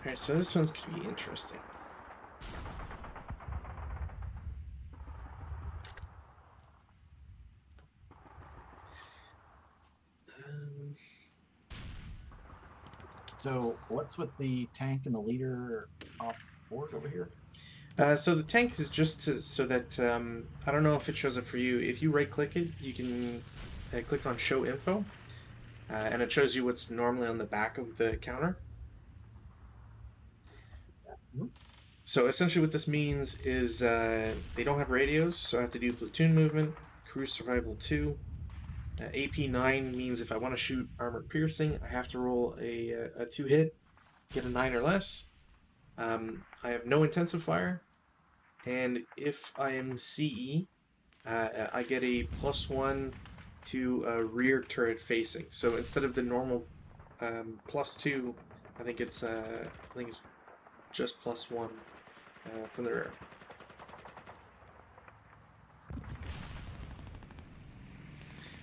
Alright, so this one's going to be interesting. So what's with the tank and the leader off board over here? So the tank is just so that I don't know if it shows up for you. If you right click it, you can click on show info, and it shows you what's normally on the back of the counter. Mhm. So essentially, what this means is they don't have radios, so I have to do platoon movement, crew survival 2. AP9 means if I want to shoot armor piercing, I have to roll a 2 hit, get a 9 or less. I have no intensifier, and if I am CE, I get a +1 to rear turret facing. So instead of the normal +2, I think it's just +1 from the rear.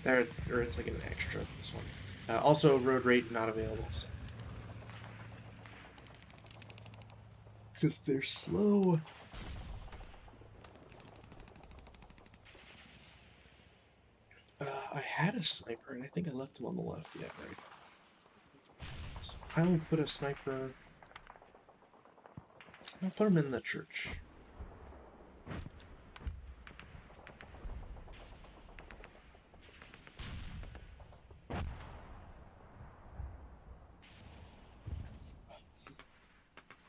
There, or it's like an extra. This one. Also, road rate not available. So. Because they're slow. I had a sniper, and I think I left him on the left. Yeah, right. So I will put a sniper. I'll put him in the church.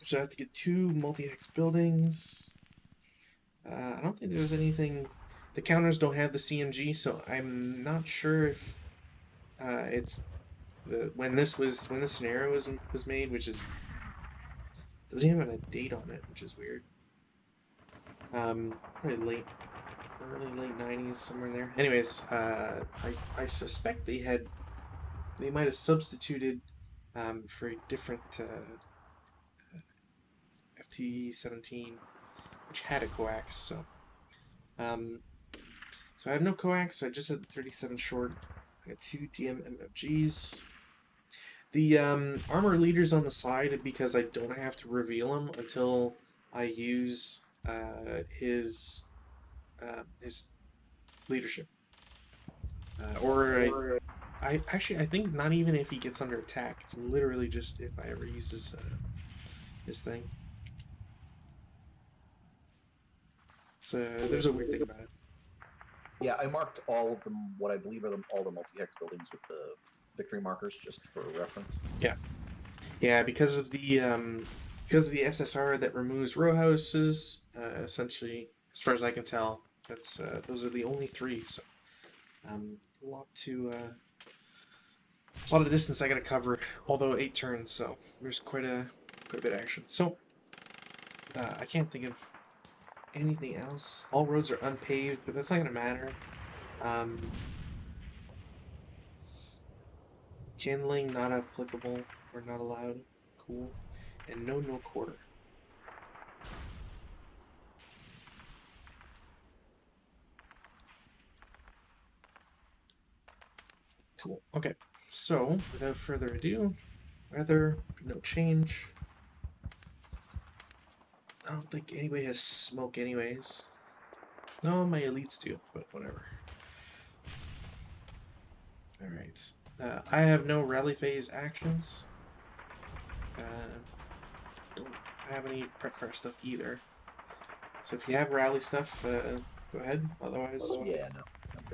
So I have to get 2 multi-hex buildings. I don't think there's anything. The counters don't have the CMG, so I'm not sure if it's when this scenario was made, which is doesn't even have a date on it, which is weird. Probably early late '90s, somewhere in there. Anyways, I suspect they might have substituted for a different FT-17, which had a coax. Um, so I have no coax, so I just had the 37 short. I got 2 DM MFGs. The armor leader's on the side because I don't have to reveal him until I use his leadership. I think not even if he gets under attack. It's literally just if I ever use his thing. So there's a weird thing about it. Yeah, I marked all of them, what I believe are all the multi-hex buildings with the victory markers, just for reference. Yeah, because of the SSR that removes row houses. Essentially, as far as I can tell, that's those are the only 3. So a lot of distance I got to cover. Although 8 turns, so there's quite a bit of action. So I can't think of anything else. All roads are unpaved, but that's not gonna matter. Um, Kindling not applicable or not allowed. Cool. And no quarter. Cool. Okay. So without further ado, weather, no change. I don't think anybody has smoke anyways. No, my elites do, but whatever. Alright. I have no rally phase actions. Don't have any prep fire stuff either. So if you have rally stuff, go ahead. Otherwise, Yeah, no.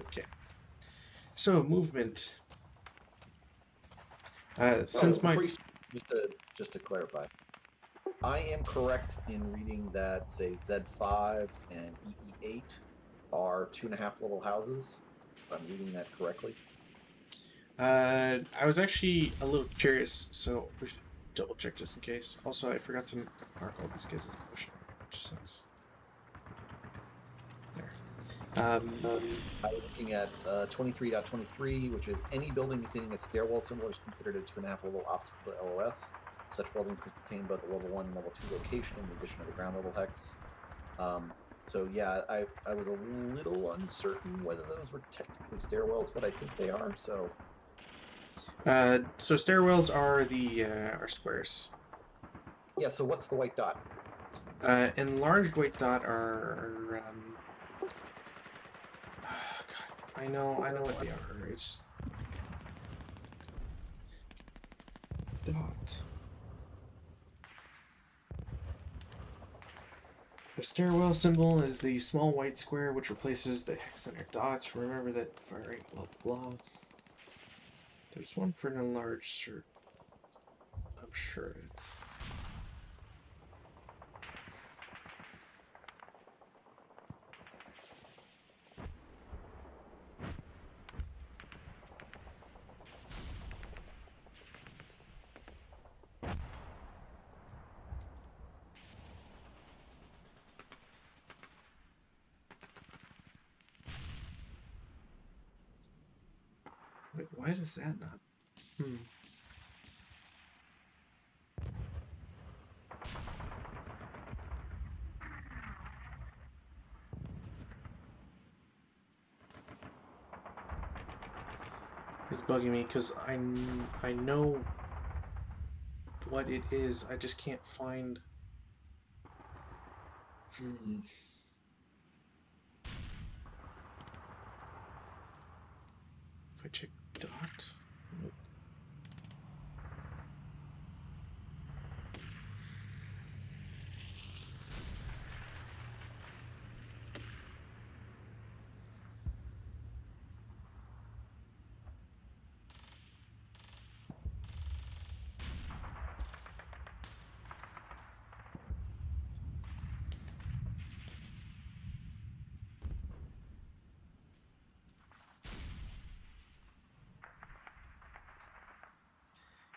Okay. So movement. Since my Just to clarify, I am correct in reading that, say, Z5 and EE8 are 2.5 level houses. If I'm reading that correctly. I was actually a little curious, so we should double check just in case. Also, I forgot to mark all these guys as motion, which sucks. There. I'm looking at 23.23, which is any building containing a stairwell symbol is considered a 2.5 level obstacle to LOS. Such buildings contain both a level 1 and level 2 location in addition to the ground level hex. So yeah, I was a little uncertain whether those were technically stairwells, but I think they are. So so stairwells are the are squares. Yeah. So what's the white dot? Enlarged white dot are God, I know what they are. It's dot. The stairwell symbol is the small white square which replaces the hex center dots. Remember that firing blah blah. There's one for an enlarged shirt. I'm sure it's. Wait, why does that not? It's bugging me because I know what it is. I just can't find. If I check dot. Nope.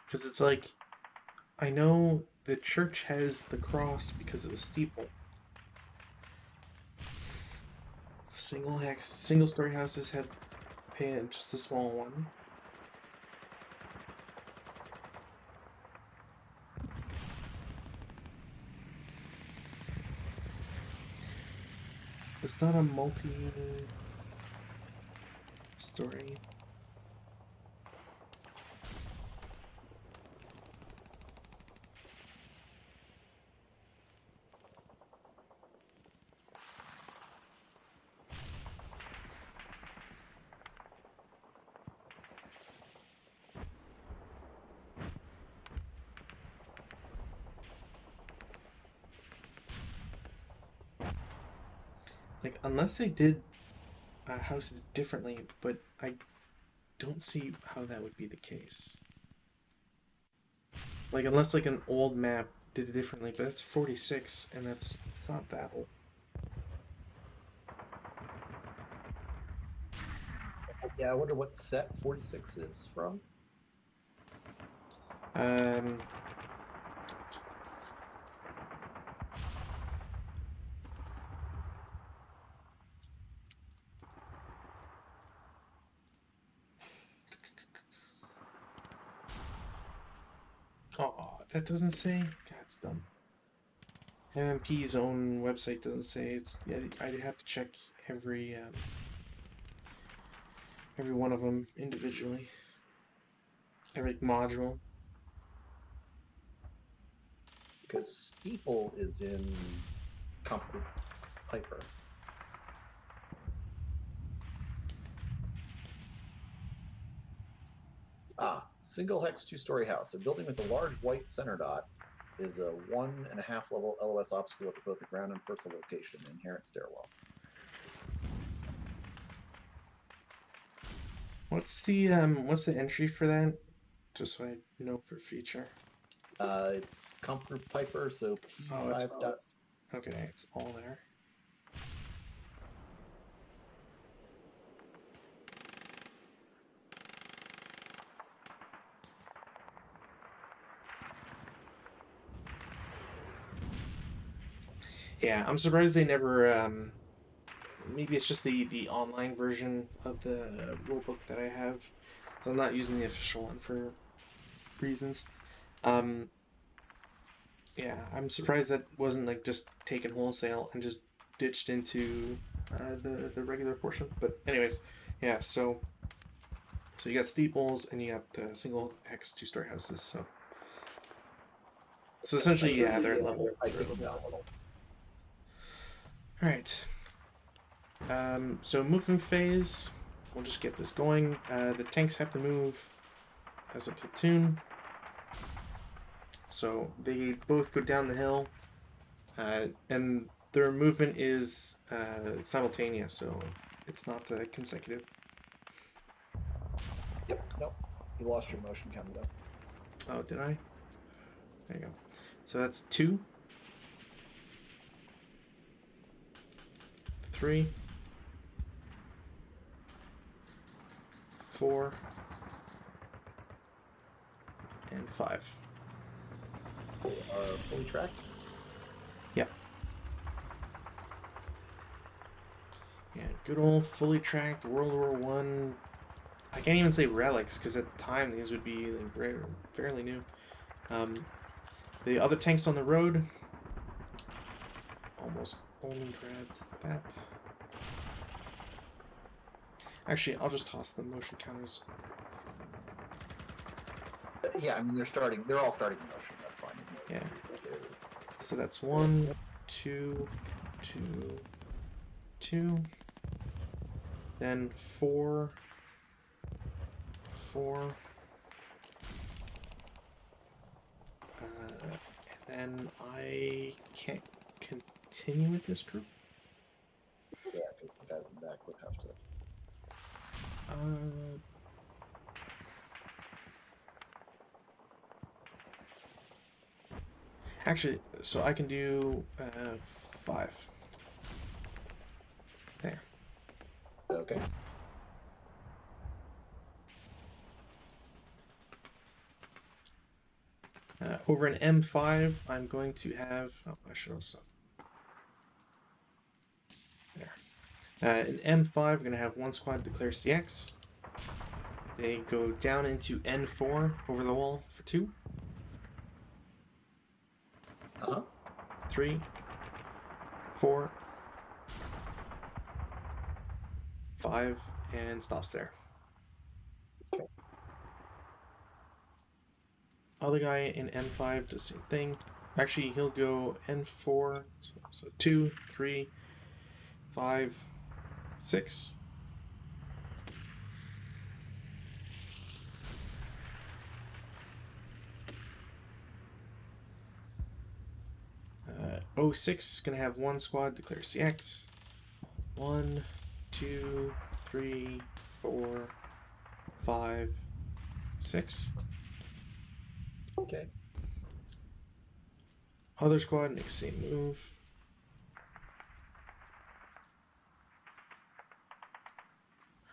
Because it's like, I know the church has the cross because of the steeple. Single story houses have just a small one. It's not a multi-story. Like, unless they did houses differently, but I don't see how that would be the case. Like, unless like an old map did it differently, but that's 46, and it's not that old. Yeah, I wonder what set 46 is from. Um. Oh, that doesn't say. God, it's dumb. MMP's own website doesn't say. It's. Yeah, I'd have to check every one of them individually. Every module. Because steeple is in Comfort Piper. Single hex 2-story house. A building with a large white center dot is a 1.5 level LOS obstacle at both the ground and first location. Inherent stairwell. What's the entry for that? Just so I know for future. It's Comfort Piper, so P5 dot. Okay, it's all there. Yeah, I'm surprised they never. Maybe it's just the online version of the rulebook that I have. So I'm not using the official one for reasons. Yeah, I'm surprised that wasn't like just taken wholesale and just ditched into the regular portion. But anyways, yeah. So you got steeples and you got single hex 2-story houses. So So essentially, yeah, they're at level. I take them down a little. All right. So movement phase. We'll just get this going. The tanks have to move as a platoon. So they both go down the hill, and their movement is simultaneous, so it's not consecutive. Yep. Nope. You lost your motion counter though. Oh, did I? There you go. So that's 2, 3, 4, and 5. Are fully tracked. Yeah. Yeah, good old fully tracked World War One. I can't even say relics because at the time these would be like rare, fairly new. The other tanks on the road almost only grabbed that. Actually, I'll just toss the motion counters. Yeah, I mean they're all starting in motion. That's fine. Yeah. So that's 1, 2, 2, 2. Then 4, 4. And then I can't continue with this group. Yeah, because the guys in back would have to. Actually, so I can do 5. There. Okay. Over an M5, I'm going to have. Oh, I should also. There. In M5, I'm going to have one squad declare CX. They go down into N4 over the wall for 2. 3, 4, 5, and stops there. Okay. Other guy in N5 does the same thing. Actually, he'll go N4, so 2, 3, 5, 6. O6 gonna have one squad declare CX. 1, 2, 3, 4, 5, 6. Okay. Other squad makes the same move.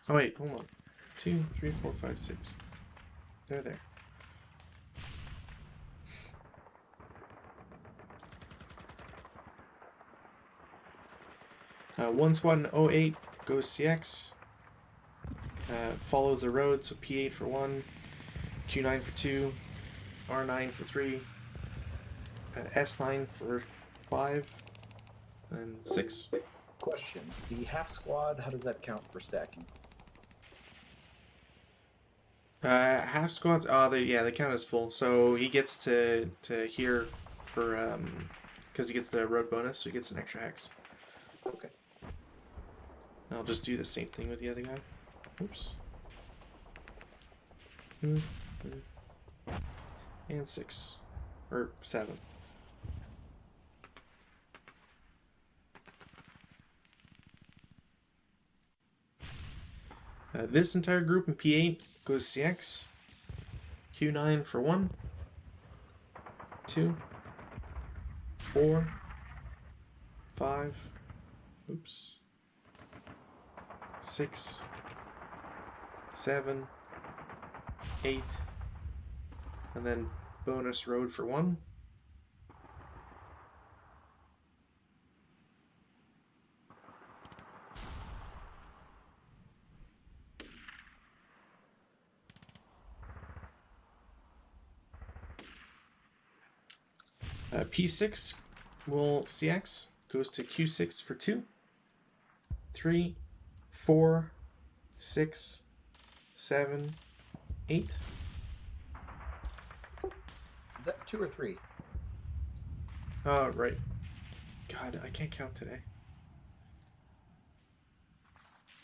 Oh wait, hold on. 2, 3, 4, 5, 6. They're there. One squad in 08 goes CX. Follows the road, so P8 for 1, Q9 for 2, R9 for 3, S9 for 5, and 6. Question: the half squad, how does that count for stacking? Half squads, they count as full. So he gets to hear for because he gets the road bonus, so he gets an extra hex. Okay. I'll just do the same thing with the other guy. Oops. And 6 or 7. This entire group in P8 goes CX. Q9 for 1, 2, 4, 5, oops, 6, 7, 8, and then bonus road for 1. P6 will CX, goes to Q6 for 2, 3, 4, 6, 7, 8. Is that 2 or 3? Oh, right. God, I can't count today.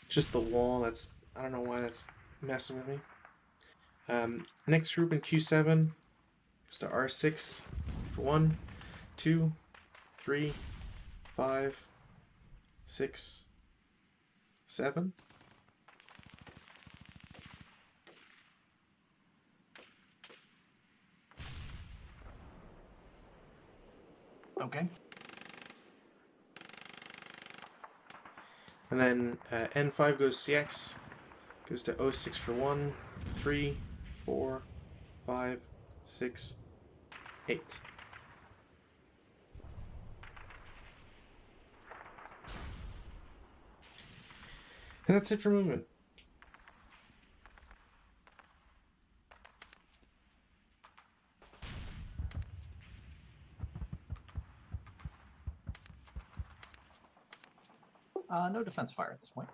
Just the wall, that's... I don't know why that's messing with me. Next group in Q7 goes to R6 for 1, 2, 3, 5, 6, 7. Okay. And then N5 goes CX, goes to O6 for 1, 3, 4, 5, 6, 8. And that's it for movement. No defense fire at this point.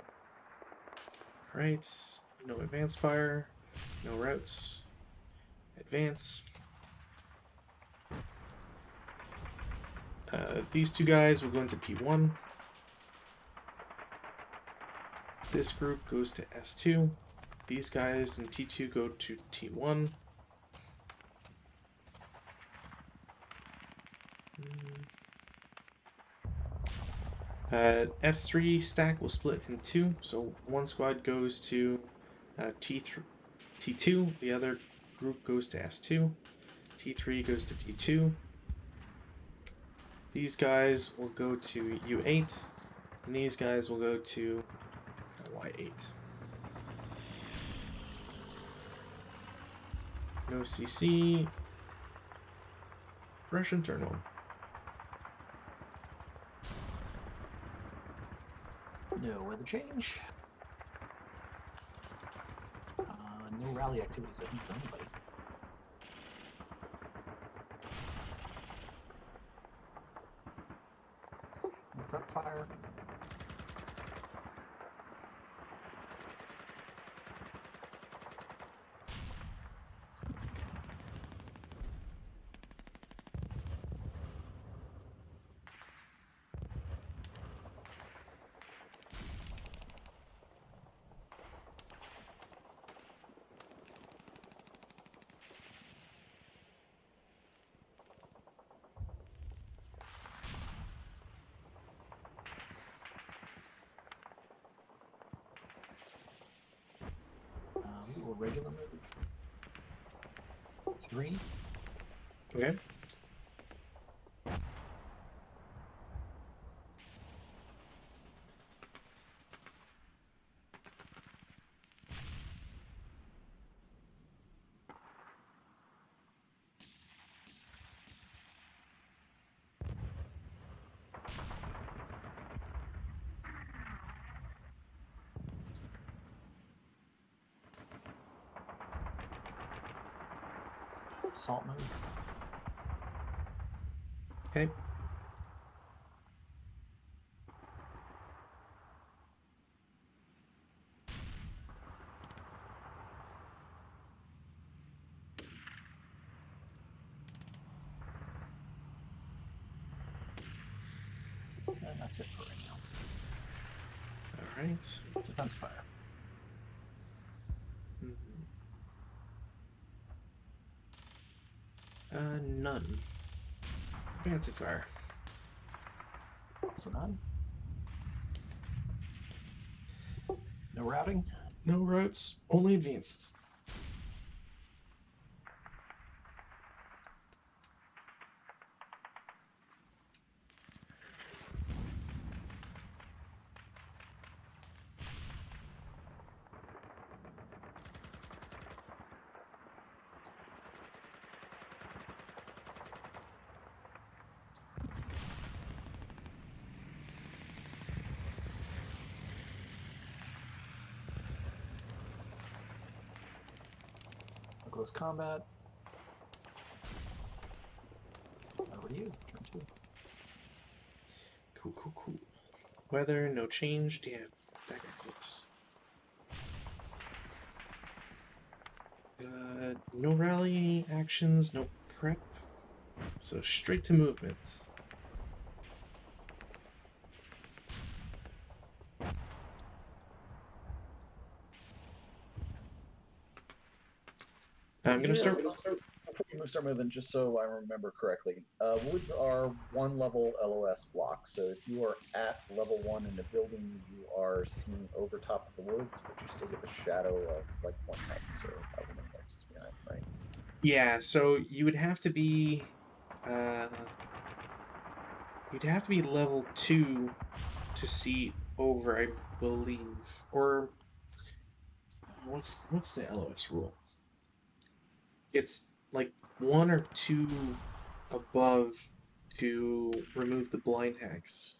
Alright, no advance fire, no routes, advance. These two guys will go into P1. This group goes to S2. These guys in T2 go to T1. S3 stack will split in two, so one squad goes to T2, the other group goes to S2, T3 goes to T2. These guys will go to U8, and these guys will go to Y8. No CC. Russian turn one. No weather change. No rally activities, I think, for anybody. No prep fire. We will regular move. 3. Okay. Assault mode. Okay. And that's it for right now. Alright. Defense fire. None. Advancing fire. Also none. No routing. No routes, only advances. Close combat. Over to you. Turn 2. Cool. Weather, no change. Damn, that got close. No rally actions, no prep. So straight to movement. going to start. Before you start moving, just so I remember correctly, woods are one level LOS blocks. So if you are at level 1 in a building, you are seeing over top of the woods, but you still get the shadow of like 1 hex or however many hexes behind, right? Yeah, so you would have to be. You'd have to be level 2 to see over, I believe. Or what's the LOS rule? It's like 1 or 2 above to remove the blind hex.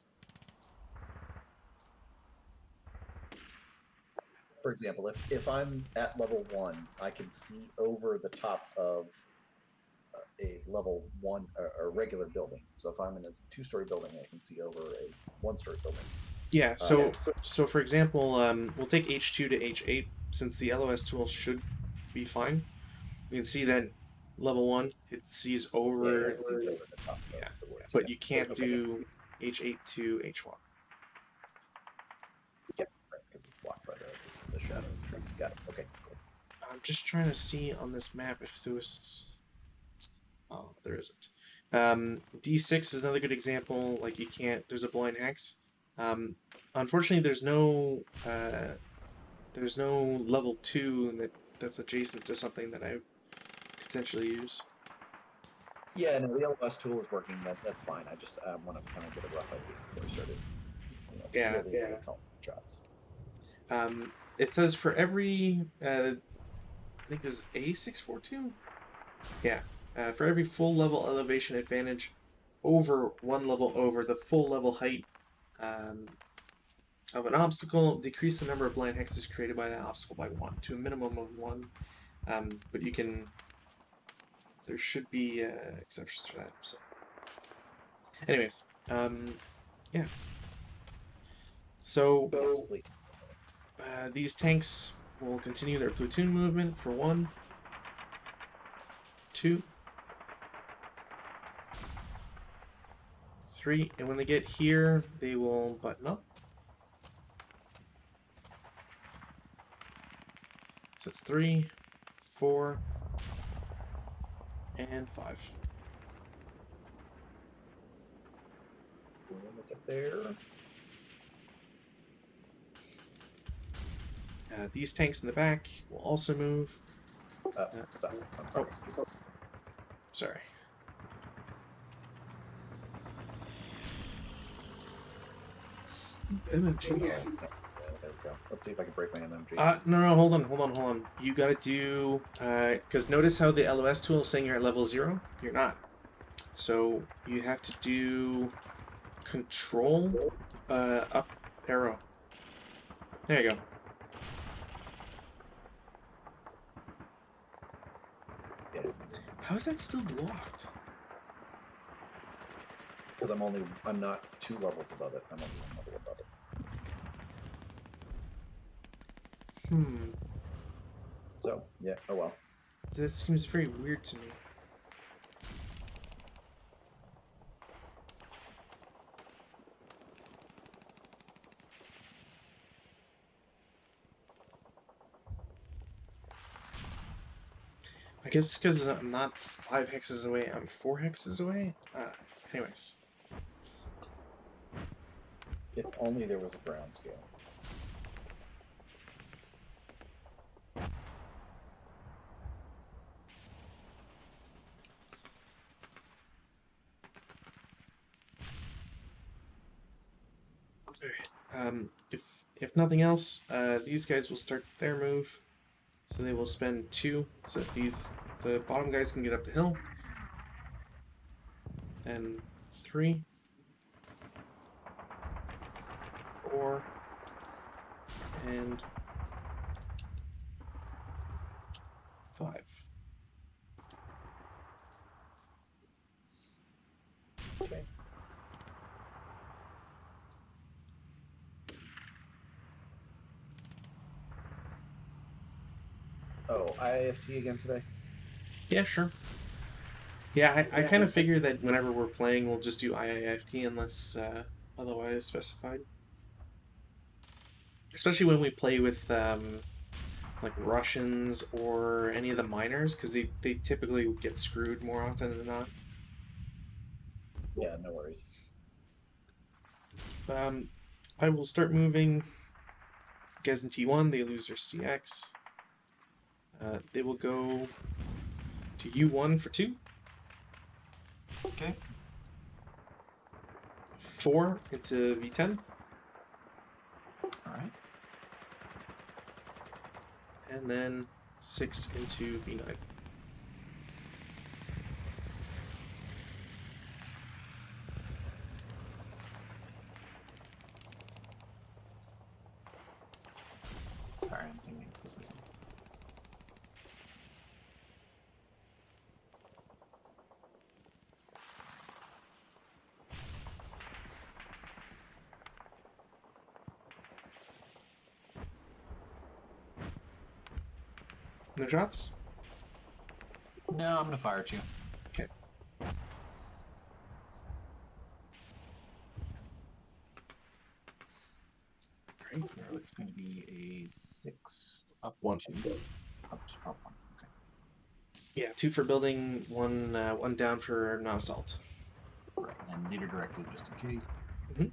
For example, if I'm at level 1, I can see over the top of a level 1 or regular building. So if I'm in a 2-story building, I can see over a 1-story building. Yeah, so for example, we'll take H2 to H8 since the LOS tool should be fine. You can see that level 1 it sees over. It sees over the top Yeah, of the woods. but you can't do H8 to H1. Yeah, right, because it's blocked by the shadow trees. Got it. Okay, cool. I'm just trying to see on this map if there was. Oh, there isn't. D6 is another good example. Like you can't. There's a blind hex. Unfortunately, there's no level 2 that's adjacent to something that I potentially use. Yeah, no, the LOS tool is working. That's fine. I just wanted to kind of get a rough idea before I started. Really calling shots. It says for every. I think this is A642. Yeah. For every full level elevation advantage over 1 level over the full level height of an obstacle, decrease the number of blind hexes created by that obstacle by 1 to a minimum of 1. But you can. There should be exceptions for that. So, anyways, yeah. So these tanks will continue their platoon movement for 1, 2, 3, and when they get here, they will button up. So it's 3, 4, and 5. Look at there. These tanks in the back will also move. Stop. I'm firing. Sorry. MMG. Yeah, there we go. Let's see if I can break my MMG. No, hold on. You gotta do, because notice how the LOS tool is saying you're at level 0? You're not. So you have to do control, up arrow. There you go. Yeah, How is that still blocked? because I'm not 2 levels above it. I'm only 1 level above it. So, yeah, oh well. That seems very weird to me. I guess because I'm not 5 hexes away, I'm 4 hexes away? Anyways. If only there was a ground scale. If nothing else, these guys will start their move. So they will spend 2. So the bottom guys can get up the hill. Then 3, 4, and 5. Okay. Oh, IAFT again today? Yeah, sure. Yeah, I kind of figure that whenever we're playing, we'll just do IIFT unless otherwise specified. Especially when we play with like Russians or any of the miners, because they typically get screwed more often than not. Yeah, no worries. I will start moving guys in T1. They lose their CX. They will go to U1 for 2. Okay. 4 into V10. All right. And then 6 into V9. Sorry, I'm thinking. No shots? No, I'm gonna fire at you. Okay. Great. So it's going to be a 6 up 1. 2 up 1. Okay. Yeah, 2 for building, 1 down for non-assault. Right, and leader directed just in case. Mm-hmm.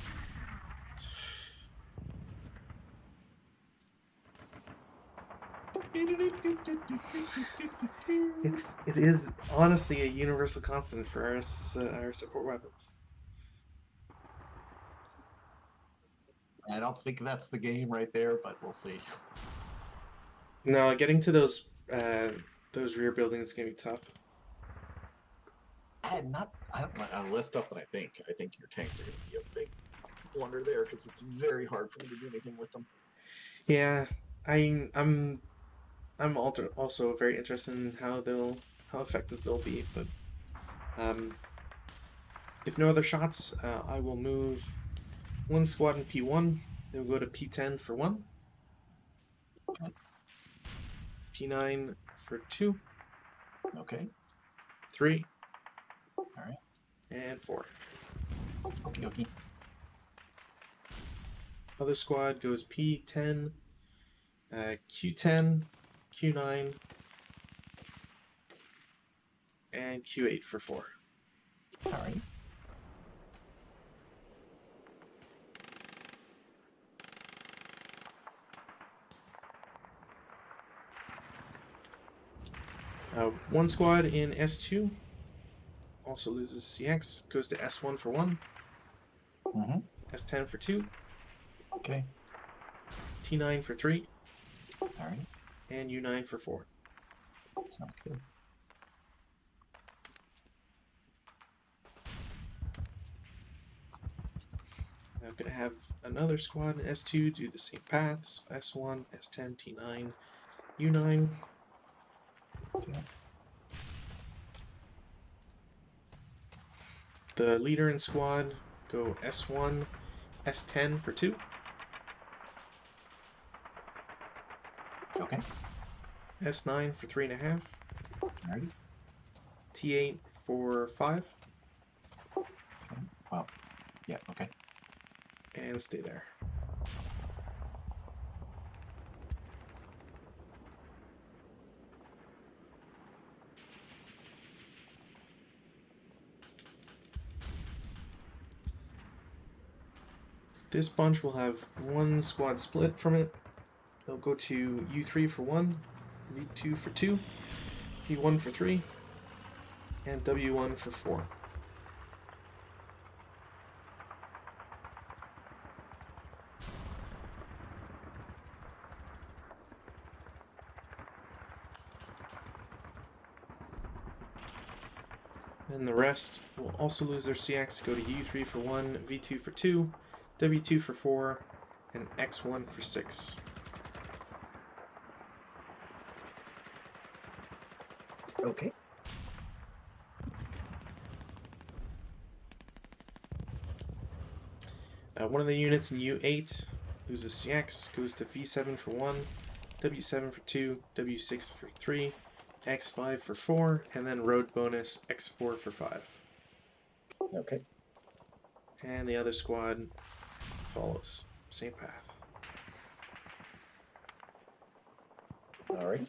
It is honestly a universal constant for our support weapons. I don't think that's the game right there, but we'll see. No, getting to those rear buildings is gonna be tough. I don't less stuff than I think. I think your tanks are going to be a big blunder there because it's very hard for me to do anything with them. Yeah, I'm also very interested in how effective they'll be, but if no other shots, I will move 1 squad in P1. They'll go to P10 for 1. Okay. P9 for 2. Okay. 3. All right. And 4. Okay. Okay. Other squad goes P10, Q10, Q9, and Q8 for 4. All right. One squad in S2 also loses CX, goes to S1 for 1, Mm-hmm. S10 for 2, Okay. T9 for 3, All right. and U9 for 4. Sounds good. I'm going to have another squad in S2 do the same path, so S1, S10, T9, U9. Okay. The leader and squad go S1, S10 for 2, Okay. S9 for 3.5, All right. T8 for 5, Okay. Well. Yeah. Okay. and stay there. This bunch will have 1 squad split from it. They'll go to U3 for 1, V2 for 2, P1 for 3, and W1 for 4. And the rest will also lose their CX, go to U3 for 1, V2 for 2, W2 for 4, and X1 for 6. Okay. One of the units in U8 loses CX, goes to V7 for 1, W7 for 2, W6 for 3, X5 for 4, and then road bonus X4 for 5. Okay. And the other squad follows. Same path. All right.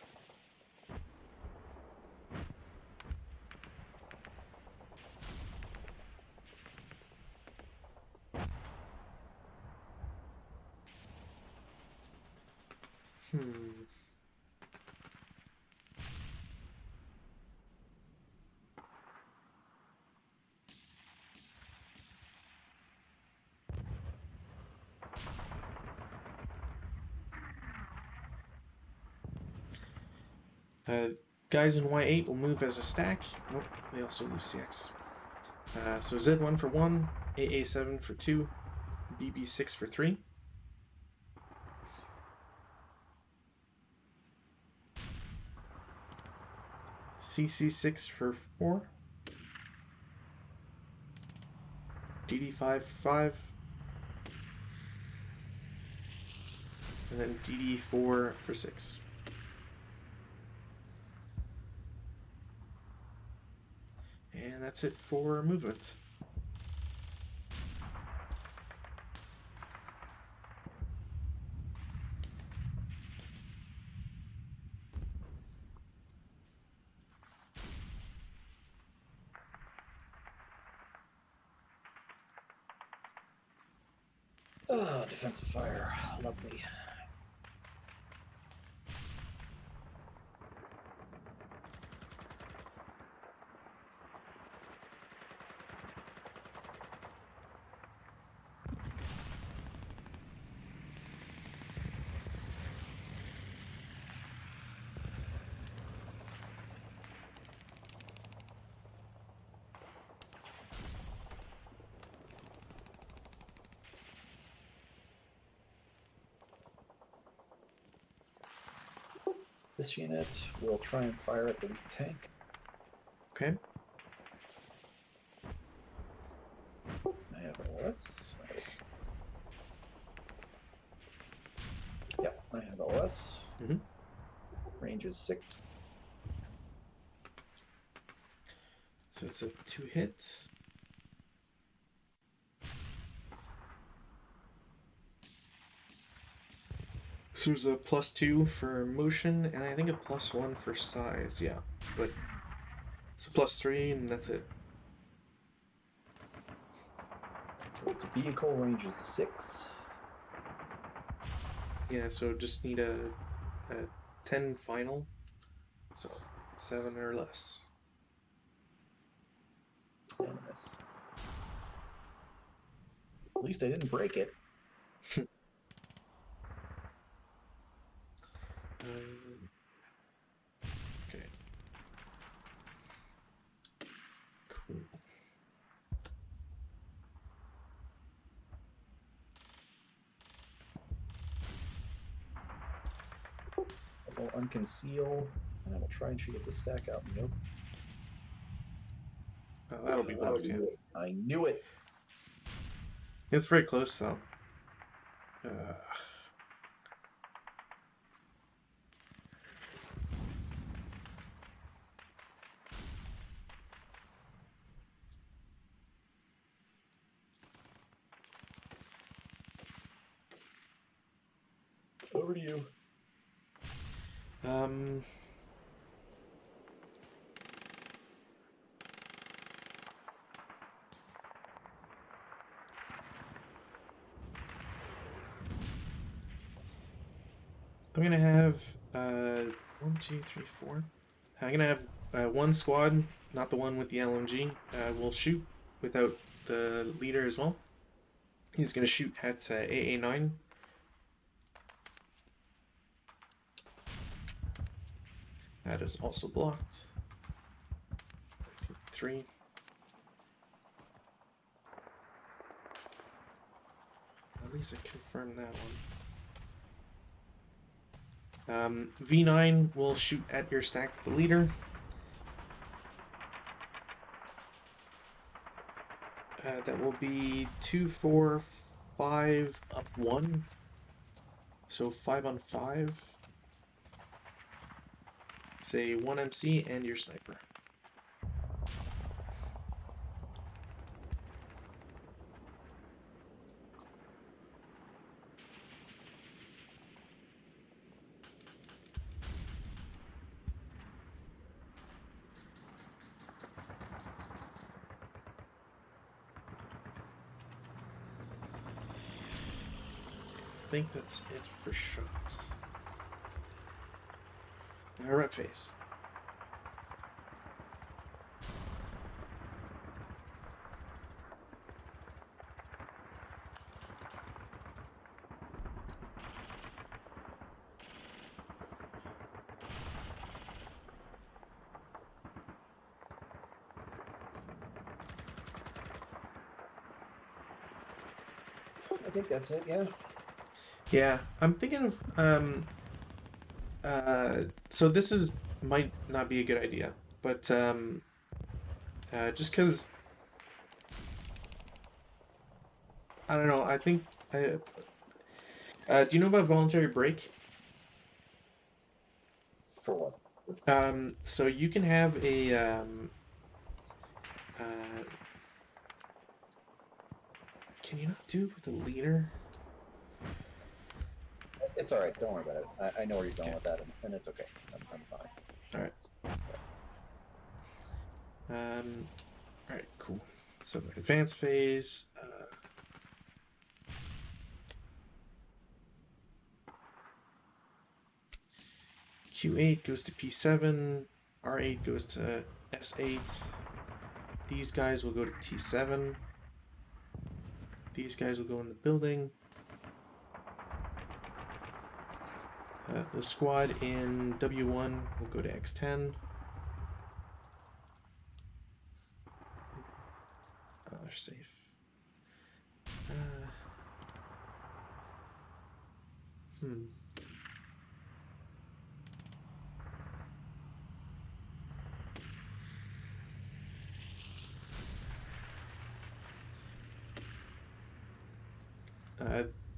Hmm. Guys in Y8 will move as a stack. Nope, they also lose CX. So Z1 for 1, AA7 for 2, BB6 for 3. CC6 for 4. DD5 for 5. And then DD4 for 6. And that's it for movement. Oh, defensive fire. Lovely. This unit will try and fire at the weak tank. Okay. I have LS. Yep, I have LS. Mhm. Range is 6. So it's a 2-hit. So there's a +2 for motion, and I think a +1 for size, yeah. But so +3, and that's it. So it's a vehicle, range is 6. Yeah, so just need a 10 final. So 7 or less. And miss. At least I didn't break it. Okay. Cool. I will unconceal, and I will try and shoot at the stack out. Nope. That'll be blocked, yeah. I knew it. It's very close, though. Over to you. Um, I'm gonna have 1, 2, 3, 4. I'm gonna have one squad, not the one with the LMG. Will shoot without the leader as well. He's gonna shoot at AA9. That is also blocked. 3. At least I confirmed that one. V9 will shoot at your stack with the leader. That will be 2, 4, 5, up 1. So 5 on 5. Say 1 MC and your sniper. think that's it for shots. Red phase. I think that's it. Yeah. Yeah, I'm thinking of so this is might not be a good idea, but just because I don't know, I think do you know about voluntary break? For what? So you can have a uh, can you not do it with the leader? It's all right. Don't worry about it. I know where you're going Okay. with that, and it's okay. I'm fine. All right. It's all right. All right, cool. So advanced phase. Q8 goes to P7. R8 goes to S8. These guys will go to T7. These guys will go in the building. The squad in W1 will go to X10. Oh, they're safe. Hmm.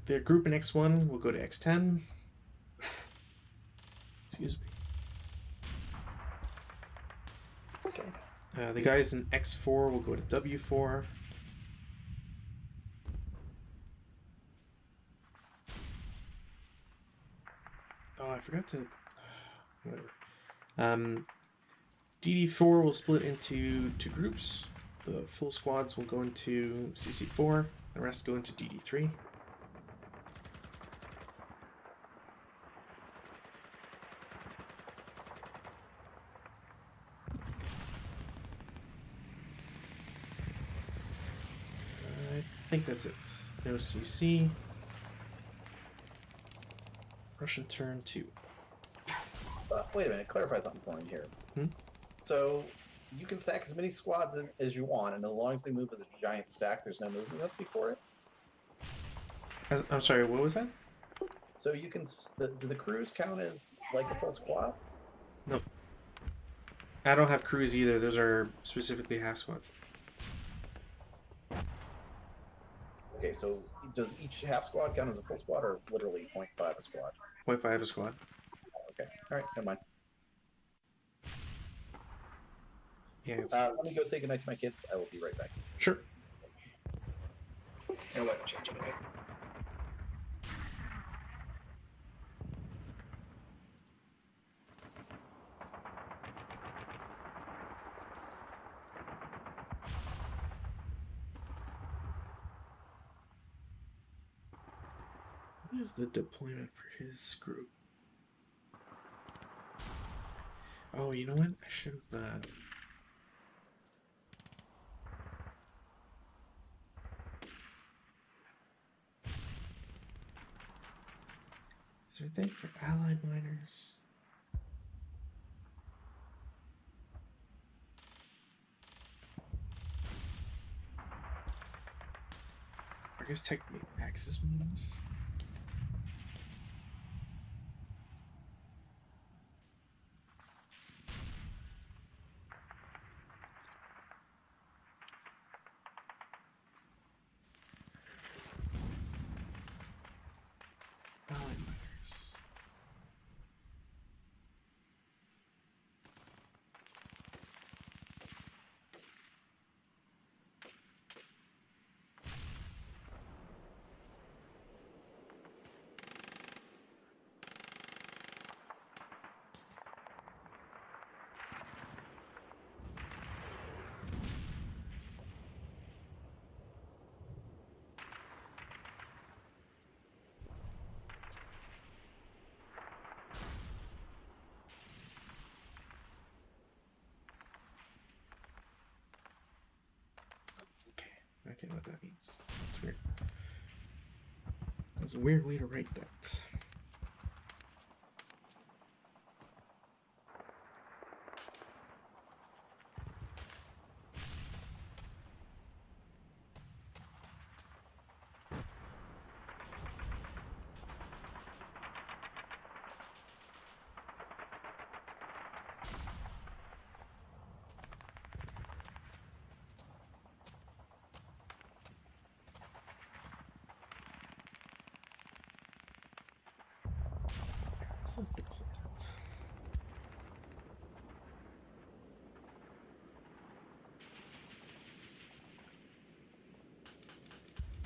The group in X1 will go to X10. Excuse me. Okay. The guys in X4 will go to W4. Oh, I forgot to... Whatever. DD4 will split into two groups. The full squads will go into CC4. The rest go into DD3. I think that's it. No CC. Russian turn 2. Wait a minute. Clarify something for me here. Hmm? So you can stack as many squads as you want, and as long as they move as a giant stack, there's no movement up before it. I'm sorry, what was that? So you can. Do the crews count as like a full squad? No. I don't have crews either. Those are specifically half squads. Okay, so does each half squad count as a full squad, or literally 0.5 a squad? 0.5 a squad. Okay, all right, never mind. Yeah, it's... Let me go say goodnight to my kids. I will be right back. Sure. And what change it? What is the deployment for his group? Oh, you know what? I should have... Is there a thing for allied miners? I guess technically Axis miners. Allied miners. Okay, what that means. That's weird. That's a weird way to write that. Let's deploy it.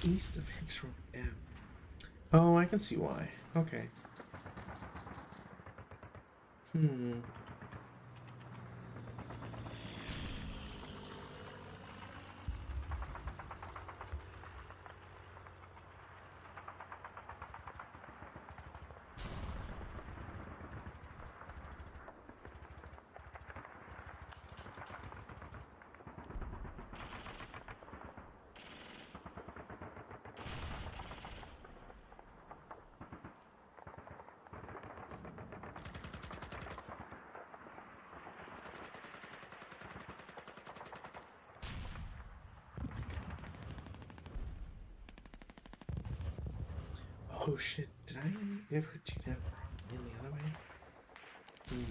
East of Hex Road M. Oh, I can see why. Okay. Hmm. Oh shit, did I ever do that wrong in the other way? Hmm.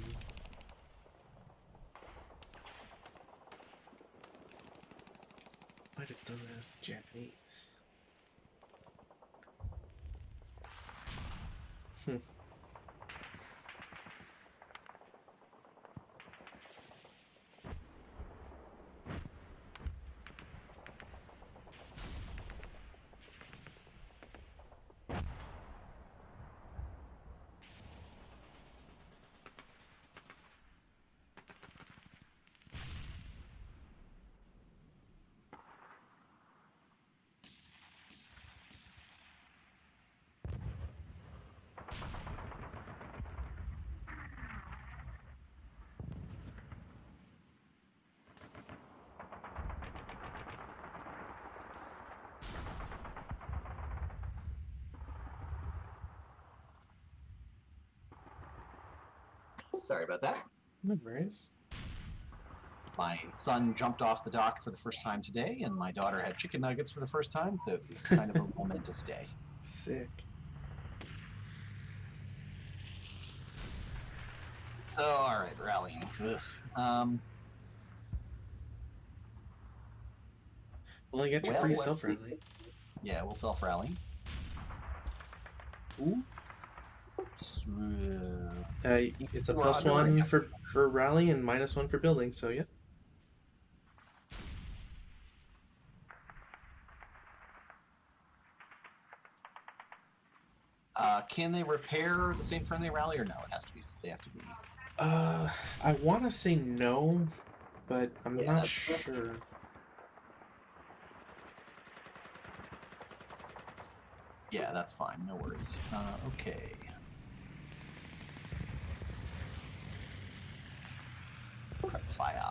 Might have done that as the Japanese. Hmm. Sorry about that. No worries. My son jumped off the dock for the first time today, and my daughter had chicken nuggets for the first time, so it was kind of a momentous day. Sick. So, all right, rallying. Well, I get your Well, free let's self see. rally. Yeah, we'll self rally. Ooh. It's a We're plus under one right for rally and minus one for building. So yeah. Can they repair the same turn they rally, or no? It has to be. They have to be. I want to say no, but I'm Yeah, not that's- sure. Yeah, that's fine. No worries. Okay. Prep fire.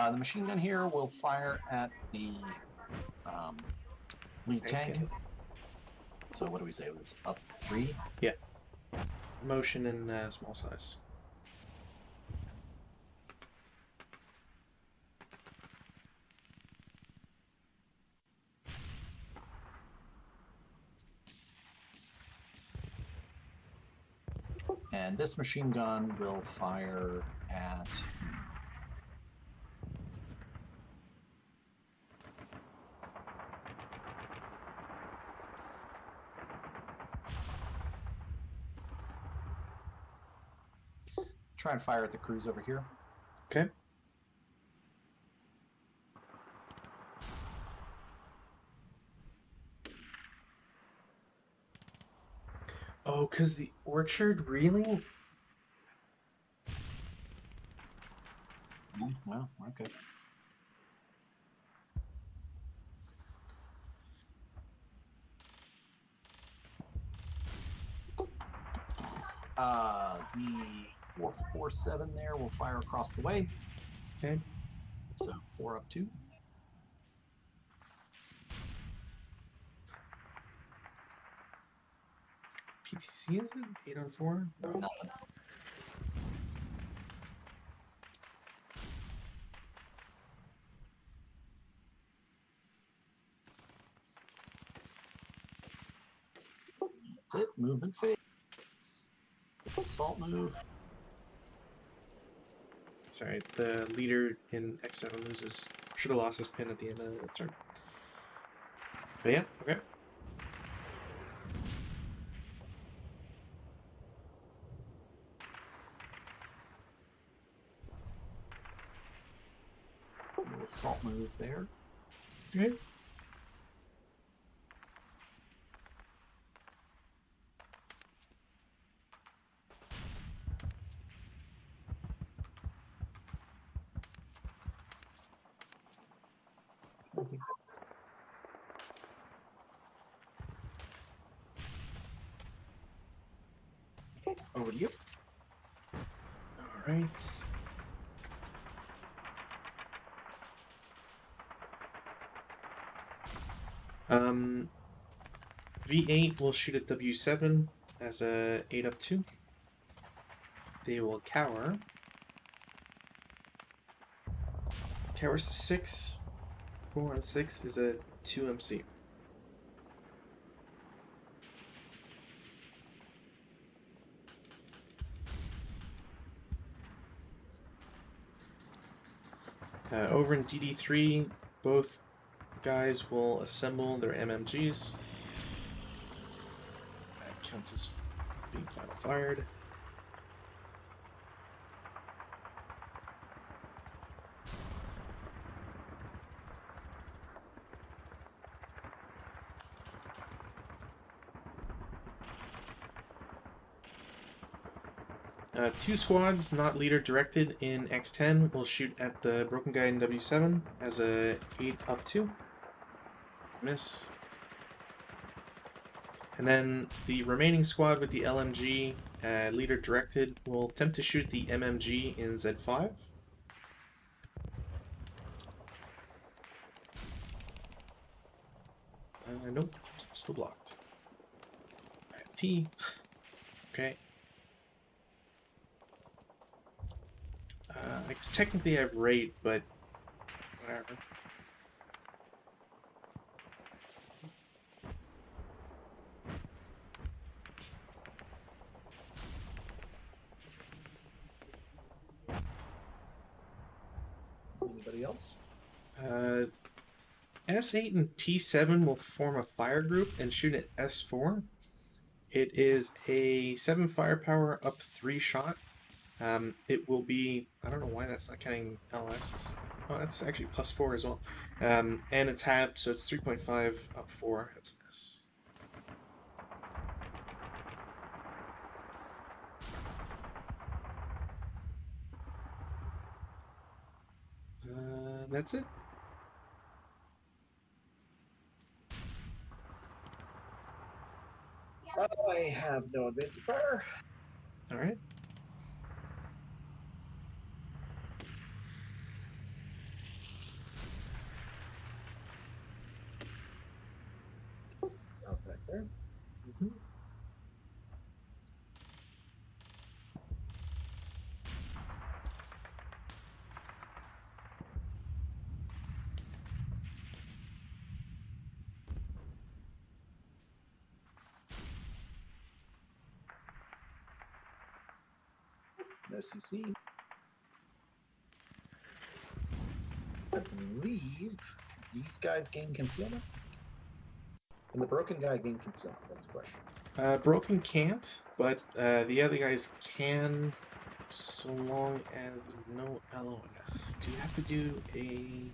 The machine gun here will fire at the lead tank. Okay. So what do we say? It was up 3? Yeah. Motion and small size. And this machine gun will fire at... Try and fire at the crews over here. Okay. Oh, because the orchard, really? Well, okay. The 447 there will fire across the way. Okay. So 4 up 2. PTC is it? 8 on 4? No. Nothing. That's it. Movement phase. Assault move. Sorry, the leader in X7 should have lost his pin at the end of the turn. But yeah, okay. No assault move there. Okay. I think over to you. All right. V8 will shoot at W7 as a 8 up 2. They will cower. Cowers to 6. 4 on 6 is a 2 MC. Over in DD3, both guys will assemble their MMGs. That counts as being final fired. Two squads, not leader directed, in X10 will shoot at the broken guy in W7 as a 8 up 2. Miss. And then the remaining squad with the LMG, leader directed, will attempt to shoot the MMG in Z5. Nope, still blocked. FE. Okay. I guess technically I have rate, but whatever. Anybody else? S8 and T7 will form a fire group and shoot at S4. It is a 7 firepower up 3 shot. It will be, I don't know why that's not counting LSs. Oh, that's actually plus 4 as well. And it's tabbed, so it's 3.5 up 4. That's an S. That's it. I have no advancing fire. All right. Out back there. Mm-hmm. No CC. I believe these guys gain concealment. And the broken guy gain concealment. That's a question. Broken can't, but the other guys can, so long as no LOS. Do you have to do a...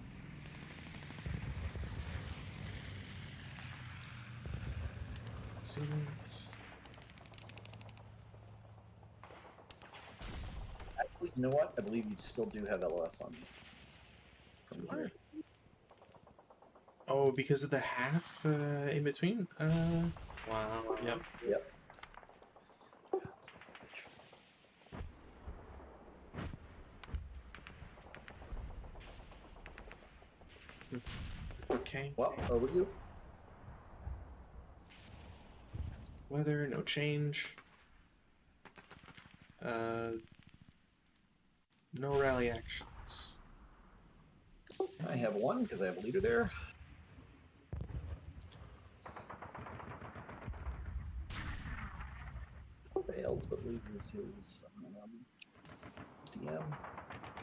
concealment? Actually, you know what? I believe you still do have LOS on you. From Why? here. Oh, because of the half in between? Wow, yep. Yep. Okay. Well, over to you. Weather, no change. No rally actions. I have one because I have a leader there. Fails, but loses his DM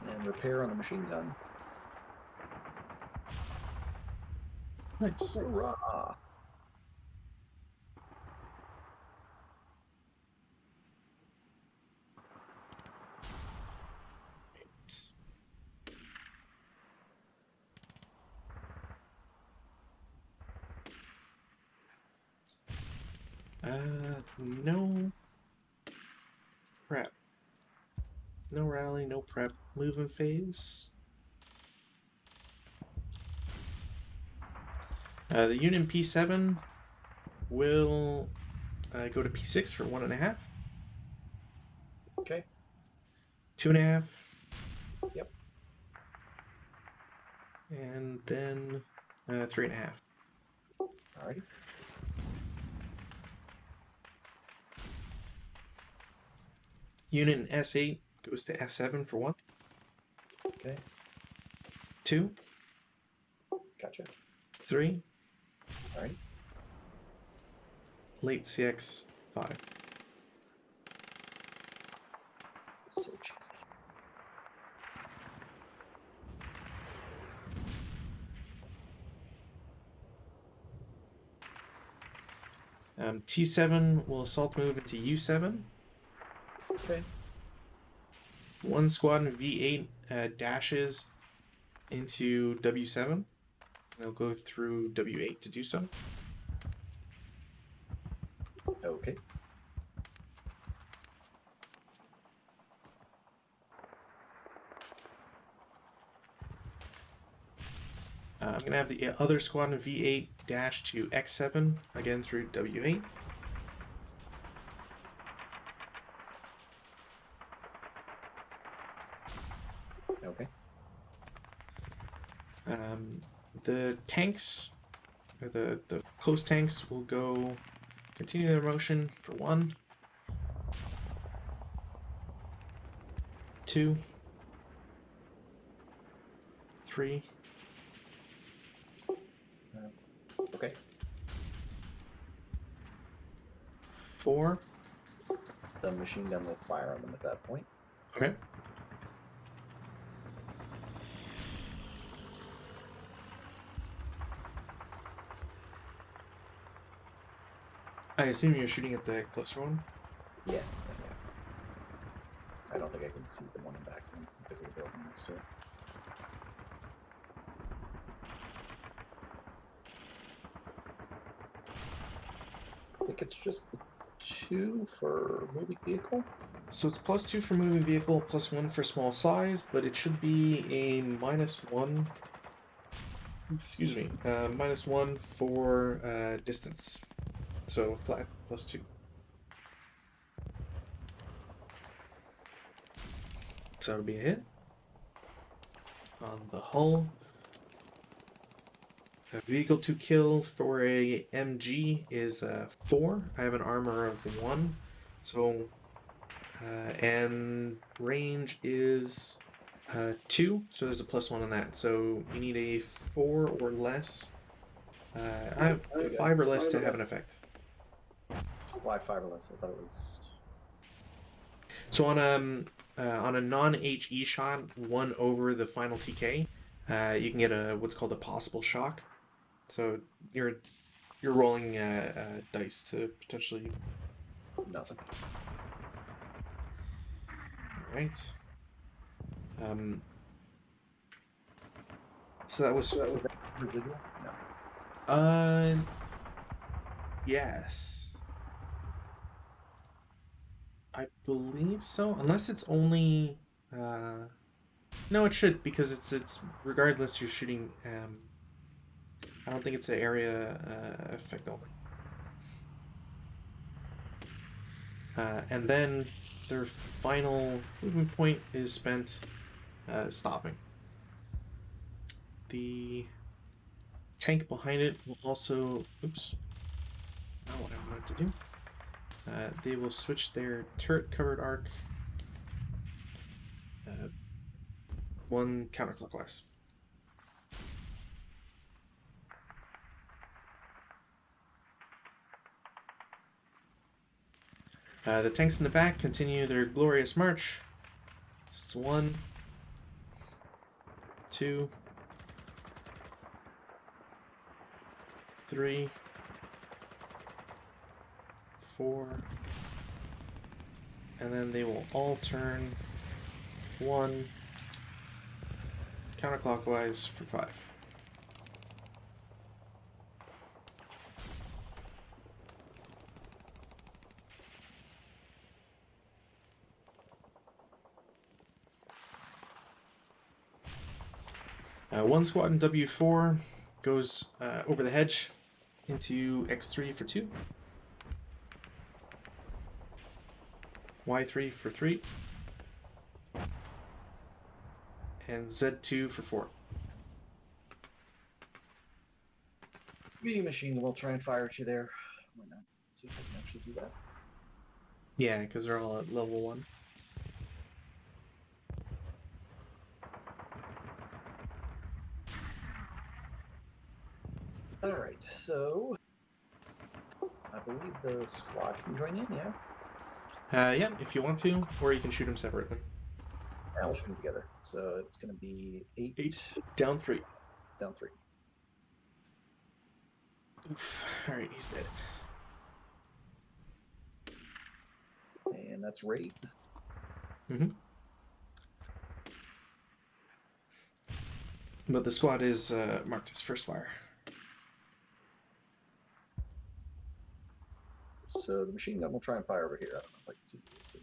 and repair on the machine gun. Nice. Hurrah! No prep. No rally, no prep. Movement phase. The unit in P7 will go to P6 for 1.5. Okay. 2.5. Yep. And then 3.5. Alrighty. Unit in S8 goes to S7 for 1. Okay. 2. Gotcha. 3. Alright. Late CX 5. So cheesy. T7 will assault move into U7. Okay. One squad in V8 dashes into W7. They'll go through W8 to do so. Okay. I'm going to have the other squad in V8 dash to X7, again through W8. Okay. The tanks, or the close tanks, will go continue their motion for 1, 2, 3, Okay. 4. The machine gun will fire on them at that point. Okay. I assume you're shooting at the closer one? Yeah. I don't think I can see the one in back of them because of the building next to it. I think it's just the 2 for moving vehicle. So it's +2 for moving vehicle, +1 for small size, but it should be a -1. Excuse me, -1 for distance. So flat +2. So it'll be a hit on the hull. A vehicle to kill for a MG is 4. I have an armor of 1, so and range is 2, so there's a +1 on that. So you need a 4 or less. I have 5 or less to have an effect. Why fiberless? I thought it was. So on a non-HE shot, 1 over the final TK, you can get a what's called a possible shock. So you're rolling dice to potentially. Nothing. All right. So that was. Was that residual? No. Yes. I believe so, unless it's only. No, it should because it's regardless. You're shooting. I don't think it's an area effect only. And then their final movement point is spent stopping. The tank behind it will also... Oops. Not what I wanted to do. They will switch their turret-covered arc one counterclockwise. The tanks in the back continue their glorious march. It's 1, 2, 3, 4, and then they will all turn 1 counterclockwise for 5. One squad in W4 goes over the hedge into X3 for 2. Y3 for 3. And Z2 for 4. Medium machine gun will try and fire at you there. Why not? Let's see if I can actually do that. Yeah, because they're all at level 1. Alright, so I believe the squad can join in, yeah? Yeah, if you want to, or you can shoot them separately. Yeah, we'll shoot them together. So it's going to be 8, 8 down 3. down 3. Oof. Alright, he's dead. And that's rate. Mm-hmm. But the squad is marked as first fire. So the machine gun will try and fire over here. I don't know if I can see this.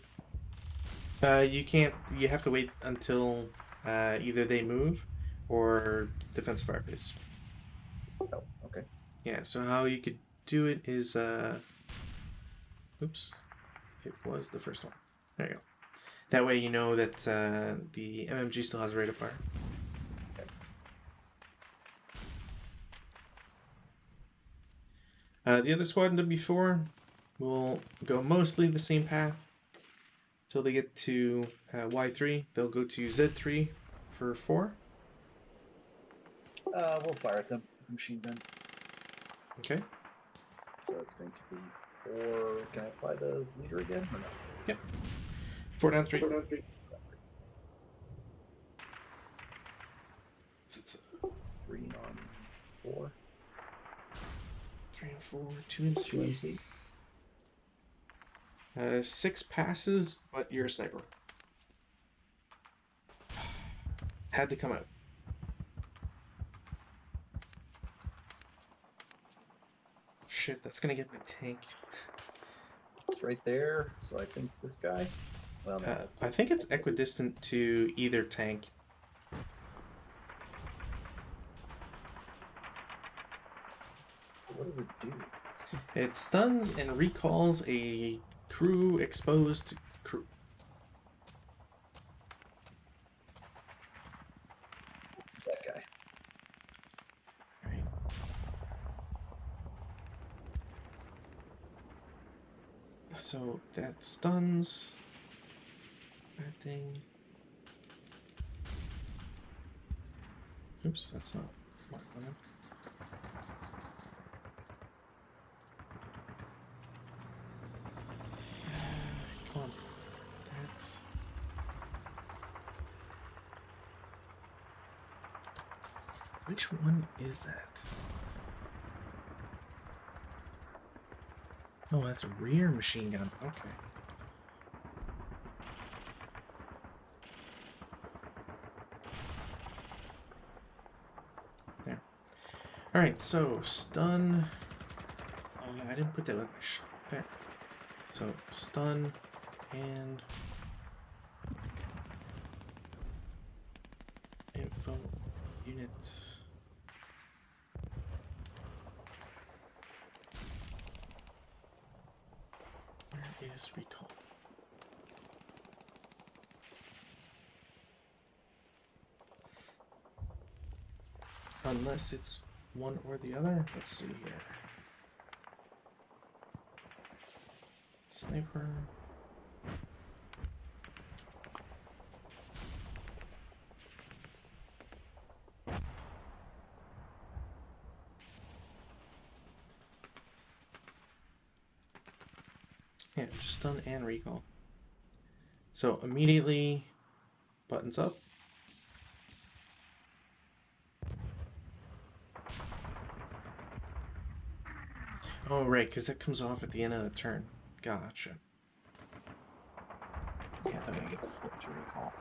You can't. You have to wait until either they move or defense fire phase. Oh, okay. Yeah. So how you could do it is, oops, it was the first one. There you go. That way you know that the MMG still has a rate of fire. The other squad in W4 will go mostly the same path till they get to Y3. They'll go to Z3 for 4. We'll fire at them with the machine gun. Okay. So it's going to be 4. Can I apply the leader again or no? Yep. 4 down 3. 4 down 3. 3 on 4. 3 and 4, 2 and 2 MC. 6 passes, but you're a sniper. Had to come out. Shit, that's gonna get my tank. It's right there. So I think this guy. Well, no, I think it's equidistant to either tank. What does it do? It stuns and recalls a crew exposed crew. That guy. Right. So that stuns that thing. Oops, that's not what I wanted. Come on. That's... Which one is that? Oh, that's a rear machine gun. Okay. There. Alright, so stun. I didn't put that with my shot. There. So stun and info units. Where is recall? Unless it's one or the other. Let's see here. Sniper. Yeah, just stun and recall. So immediately buttons up. Oh, right, because that comes off at the end of the turn. Gotcha. Yeah, it's gonna get flipped to recall.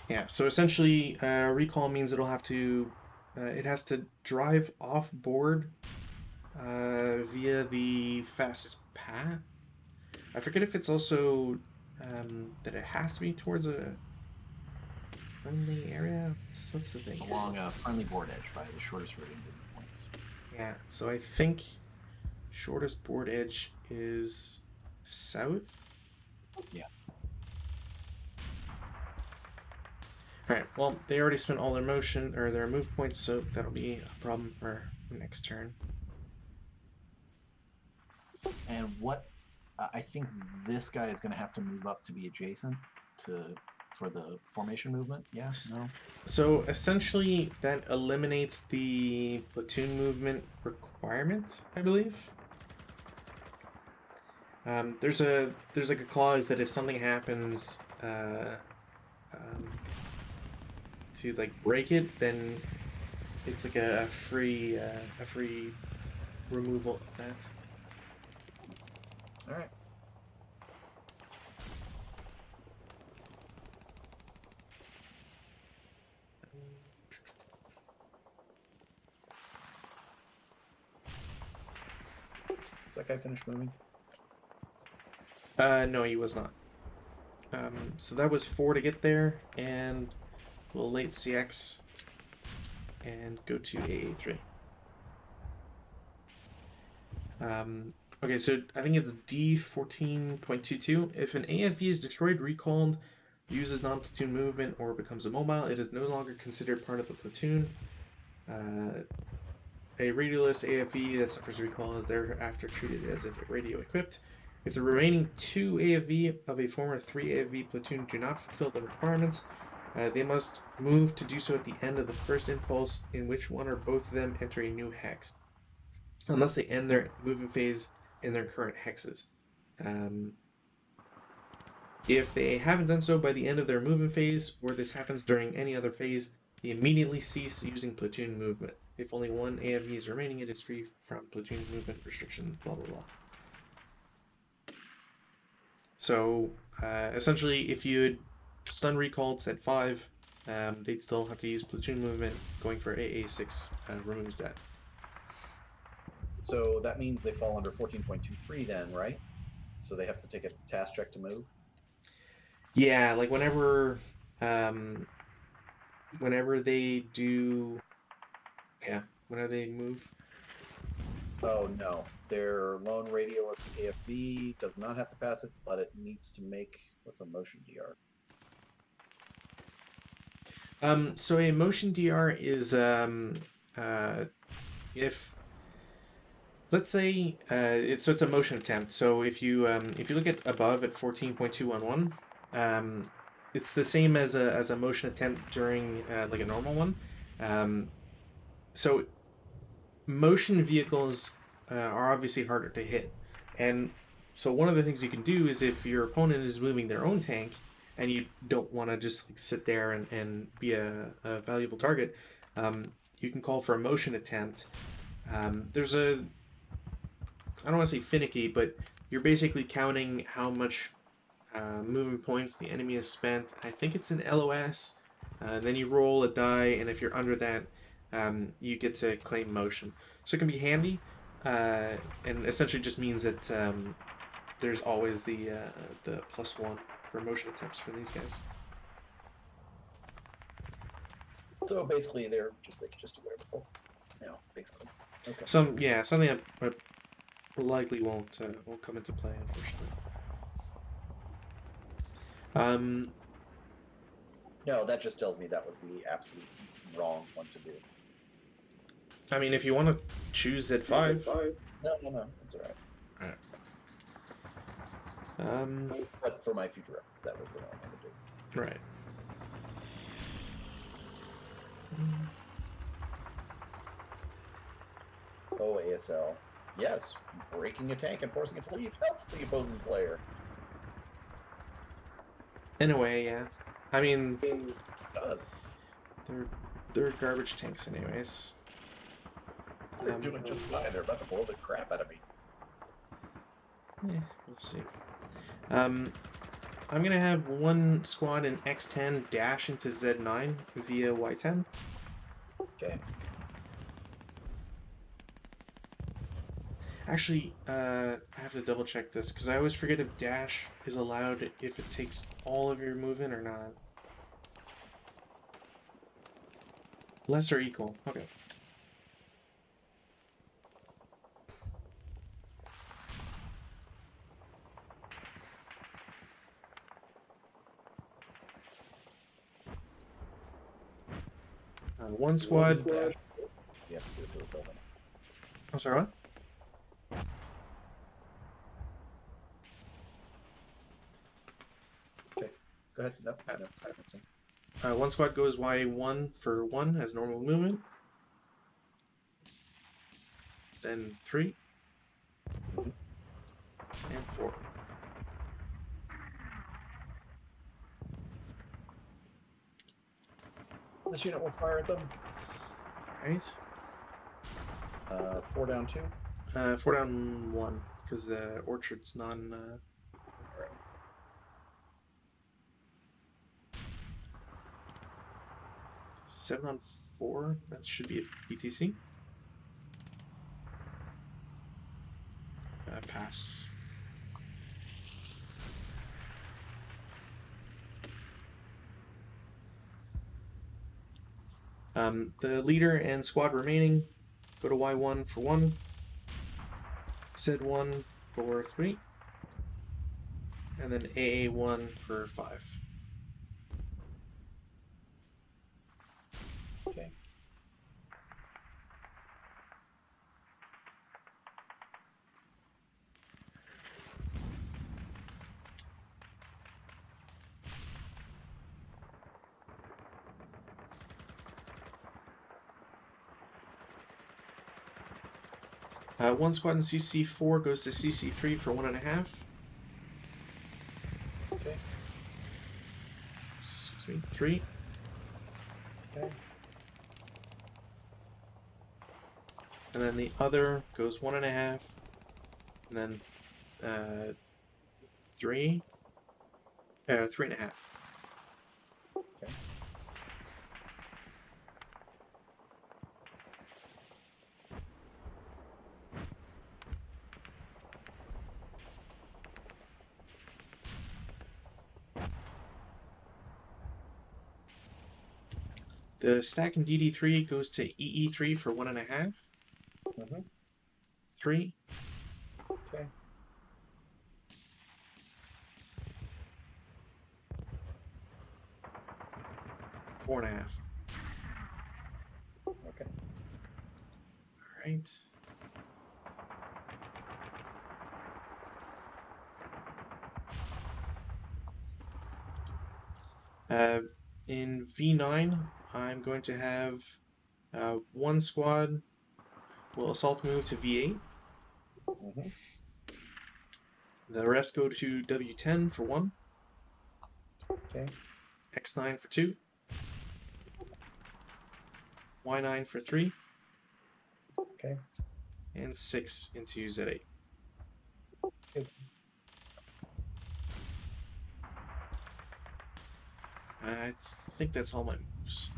Yeah, so essentially, recall means it'll have to, it has to drive off board via the fastest path. I forget if it's also that it has to be towards a friendly area. What's the thing? Along a friendly board edge via the shortest route into the points. Yeah, so I think shortest board edge is south. Yeah. Alright, well, they already spent all their motion, or their move points, so that'll be a problem for next turn. And what I think this guy is going to have to move up to be adjacent for the formation movement. Yeah, no. So essentially, that eliminates the platoon movement requirement, I believe. There's like a clause that if something happens to like break it, then it's like a free removal of that. All right. Is that guy finished moving? No, he was not. So that was 4 to get there, and we'll late CX and go to AA3. Okay, so I think it's D14.22. If an AFE is destroyed, recalled, uses non-platoon movement, or becomes immobile, it is no longer considered part of the platoon. A radioless AFE that suffers recall is thereafter treated as if radio equipped. If the remaining 2 AFE of a former 3 AFE platoon do not fulfill the requirements, they must move to do so at the end of the first impulse, in which one or both of them enter a new hex, unless they end their movement phase in their current hexes. If they haven't done so by the end of their movement phase, or this happens during any other phase, they immediately cease using platoon movement. If only 1 AFE is remaining, it is free from platoon movement restriction, blah blah blah. So, essentially, if you had stun recalled at 5, they'd still have to use platoon movement. Going for AA6 removes that. So that means they fall under 14.23 then, right? So they have to take a task check to move? Yeah, like whenever they do... Yeah, whenever they move. Oh no, their lone radialist AFV does not have to pass it, but it needs to make what's a motion DR. So a motion DR is if, let's say it's a motion attempt. So if you look at above at 14.211, it's the same as a motion attempt during like a normal one. So motion vehicles are obviously harder to hit, and so one of the things you can do is if your opponent is moving their own tank and you don't want to just like, sit there and be a valuable target, you can call for a motion attempt. There's a, I don't want to say finicky, but you're basically counting how much movement points the enemy has spent. I think it's an LOS. Then you roll a die, and if you're under that, you get to claim motion. So it can be handy, and essentially just means that there's always the +1 for motion attempts for these guys. So basically, they're just a wearable. No, basically. Okay. Something that likely won't come into play, unfortunately. No, that just tells me that was the absolute wrong one to do. I mean, if you want to choose Z5. No, it's all right. Alright. But for my future reference, that was the wrong one to do. Right. Oh, ASL. Yes, breaking a tank and forcing it to leave helps the opposing player. In a way, yeah. I mean, It does. they're garbage tanks anyways. They're doing just fine. They're about to blow the crap out of me. Yeah, we'll see. I'm gonna have one squad in X10 dash into Z9 via Y10. Okay. Actually, I have to double check this because I always forget if dash is allowed if it takes all of your movement or not. Less or equal. Okay. One squad. Dash. You have to do it to a building. I'm sorry, what? Okay. Go ahead. No. One squad goes Y1 for 1 as normal movement. Then 3. And 4. This unit will fire at them. Alright. 4 down 2. 4 down 1, because the orchard's non... Alright. Seven on 4, that should be a BTC. Pass. The leader and squad remaining go to Y1 for 1, Z1 for 3, and then AA1 for 5. Okay. One squad in CC4 goes to CC3 for 1.5. Okay. Excuse me, 3. Okay. And then the other goes 1.5. And then 3. 3.5. Okay. The stack in DD3 goes to EE3 for 1.5. 3. Okay. 4.5. Okay. Alright. In V9, I'm going to have one squad will assault move to V8. The rest go to W10 for 1. Okay. X9 for 2. Y9 for 3. Okay. And 6 into Z8. Good. I think that's all my moves.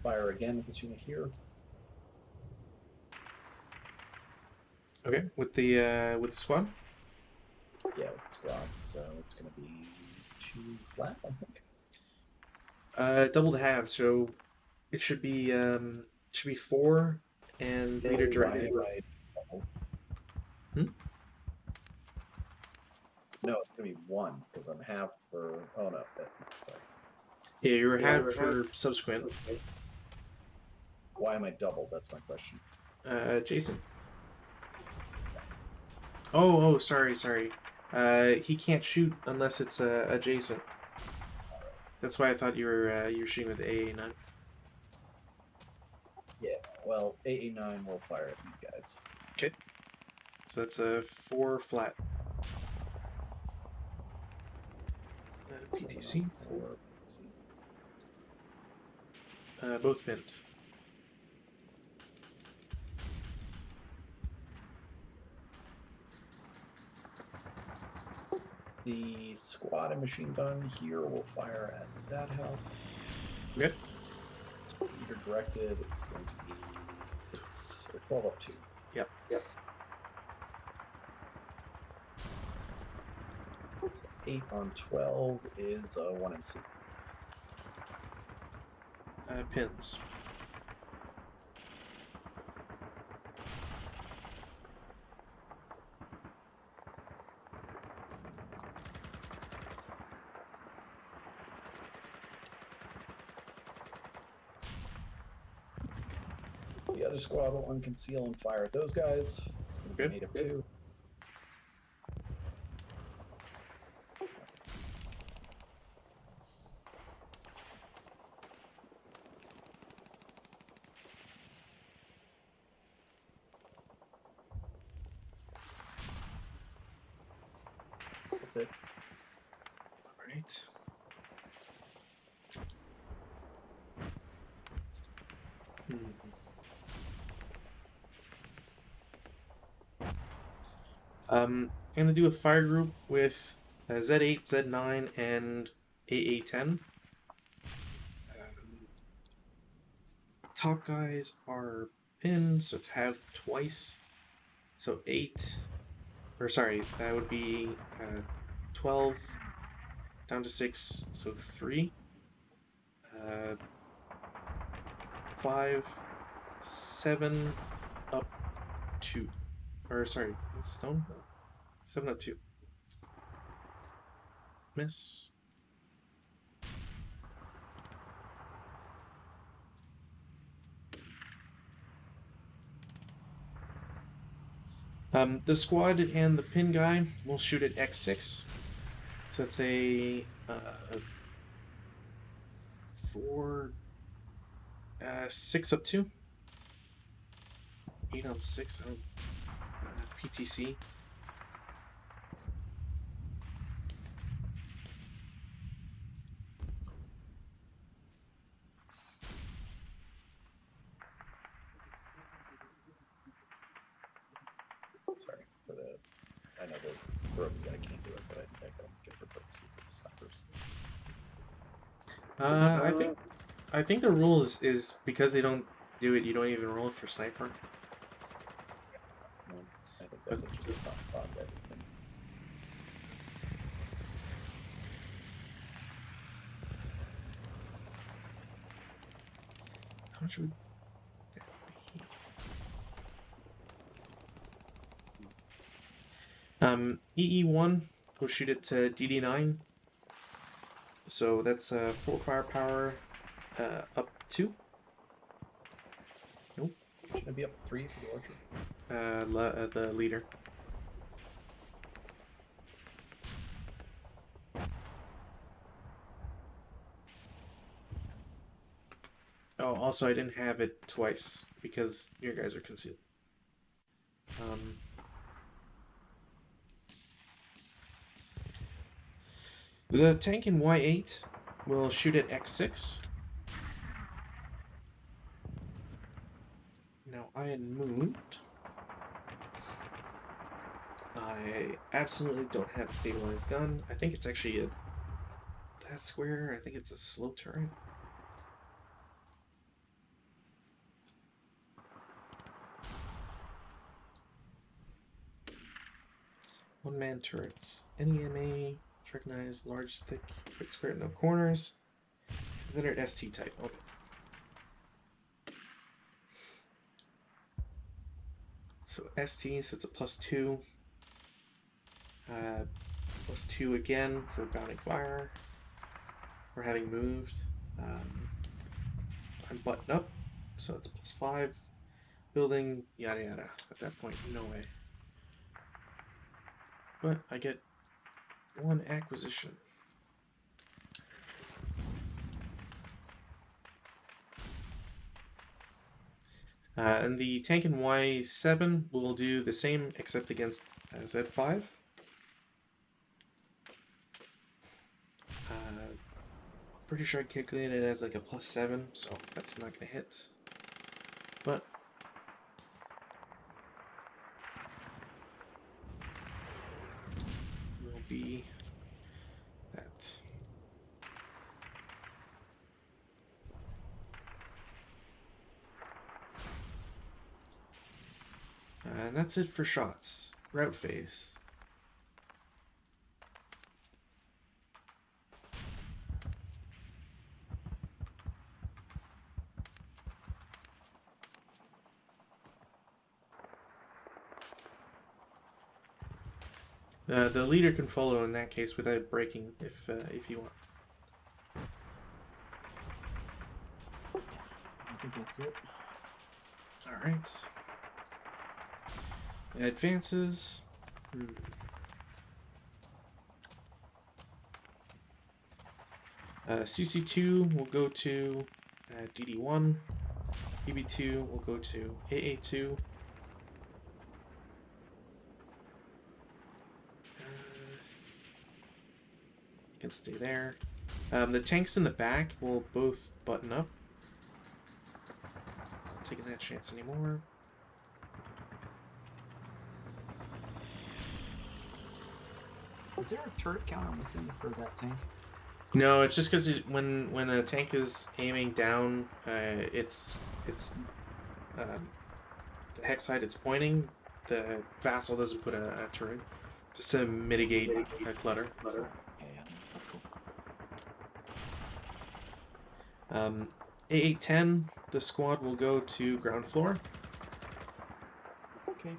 fire again with this unit here. Okay, with the squad. Yeah, with the squad. So it's going to be 2 flat, I think. Double to have, so it should be 4 and leader directed. Right. Hmm? No, it's going to be 1 because I'm half for. Oh no, sorry. Yeah, you're halved for subsequent. Why am I doubled? That's my question. Jason. Oh, sorry. He can't shoot unless it's adjacent. That's why I thought you were shooting with AA9. Yeah, well, AA9 will fire at these guys. Okay. So that's a 4 flat. PTC. Both pinned. The squad and machine gun here will fire at that house. Okay. Leader directed, it's going to be 6 or 12 up 2. Yep. So 8 on 12 is 1 MC. Pins. The other squad will unconceal and fire at those guys. It's going to be 8 up 2. That's it. All right. I'm gonna do a fire group with Z8, Z9, and AA10. Top guys are pinned, so it's halved twice. So 8, or sorry, that would be 12 down to 6, so 3. 5, 7 up 2. Or sorry, stone? 7 up 2. Miss. The squad and the pin guy will shoot at X6. So that's a 4, 6 up 2. 8 on 6. PTC. Sorry for the. I know the broken guy can't do it, but I think I can get for purposes of snipers. I think the rule is because they don't do it, you don't even roll it for sniper. No, I think that's just a thought that thing. How much would that be? EE1 will shoot it to DD9. So that's 4 firepower up 2. Nope. Shouldn't it be up 3 for the archer? The leader. Oh, also I didn't have it twice because your guys are concealed. The tank in Y8 will shoot at X6. Now I had moved. I absolutely don't have a stabilized gun. I think it's actually that square. I think it's a slow turret. One-man turrets. NEMA. Recognize large, thick, quick square, no corners. Considered ST type. Okay. So ST, so it's a +2. +2 again for bounding fire. Or having moved. I'm buttoned up, so it's +5. Building, yada yada. At that point, no way. But I get 1 acquisition. And the tank in Y7 will do the same except against Z5. I'm pretty sure I calculated it as like a +7, so that's not going to hit. But will be that. And that's it for shots. Route phase. The leader can follow in that case without breaking if you want. Yeah, I think that's it. All right. Advances. CC2 will go to DD1. BB2 will go to AA2. You can stay there. The tanks in the back will both button up. Not taking that chance anymore. Is there a turret counter missing for that tank? No, it's just because when a tank is aiming down, it's the hex side it's pointing. The vassal doesn't put a turret just to mitigate clutter. So. Yeah, that's cool. A810, the squad will go to ground floor. Okay.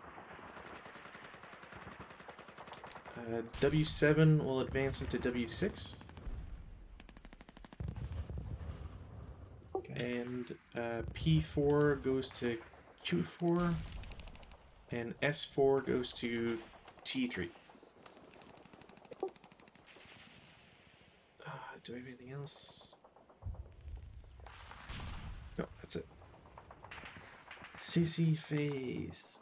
W7 will advance into W6. Okay. And P4 goes to Q4. And S4 goes to T3. Do I have anything else? No, that's it. CC phase.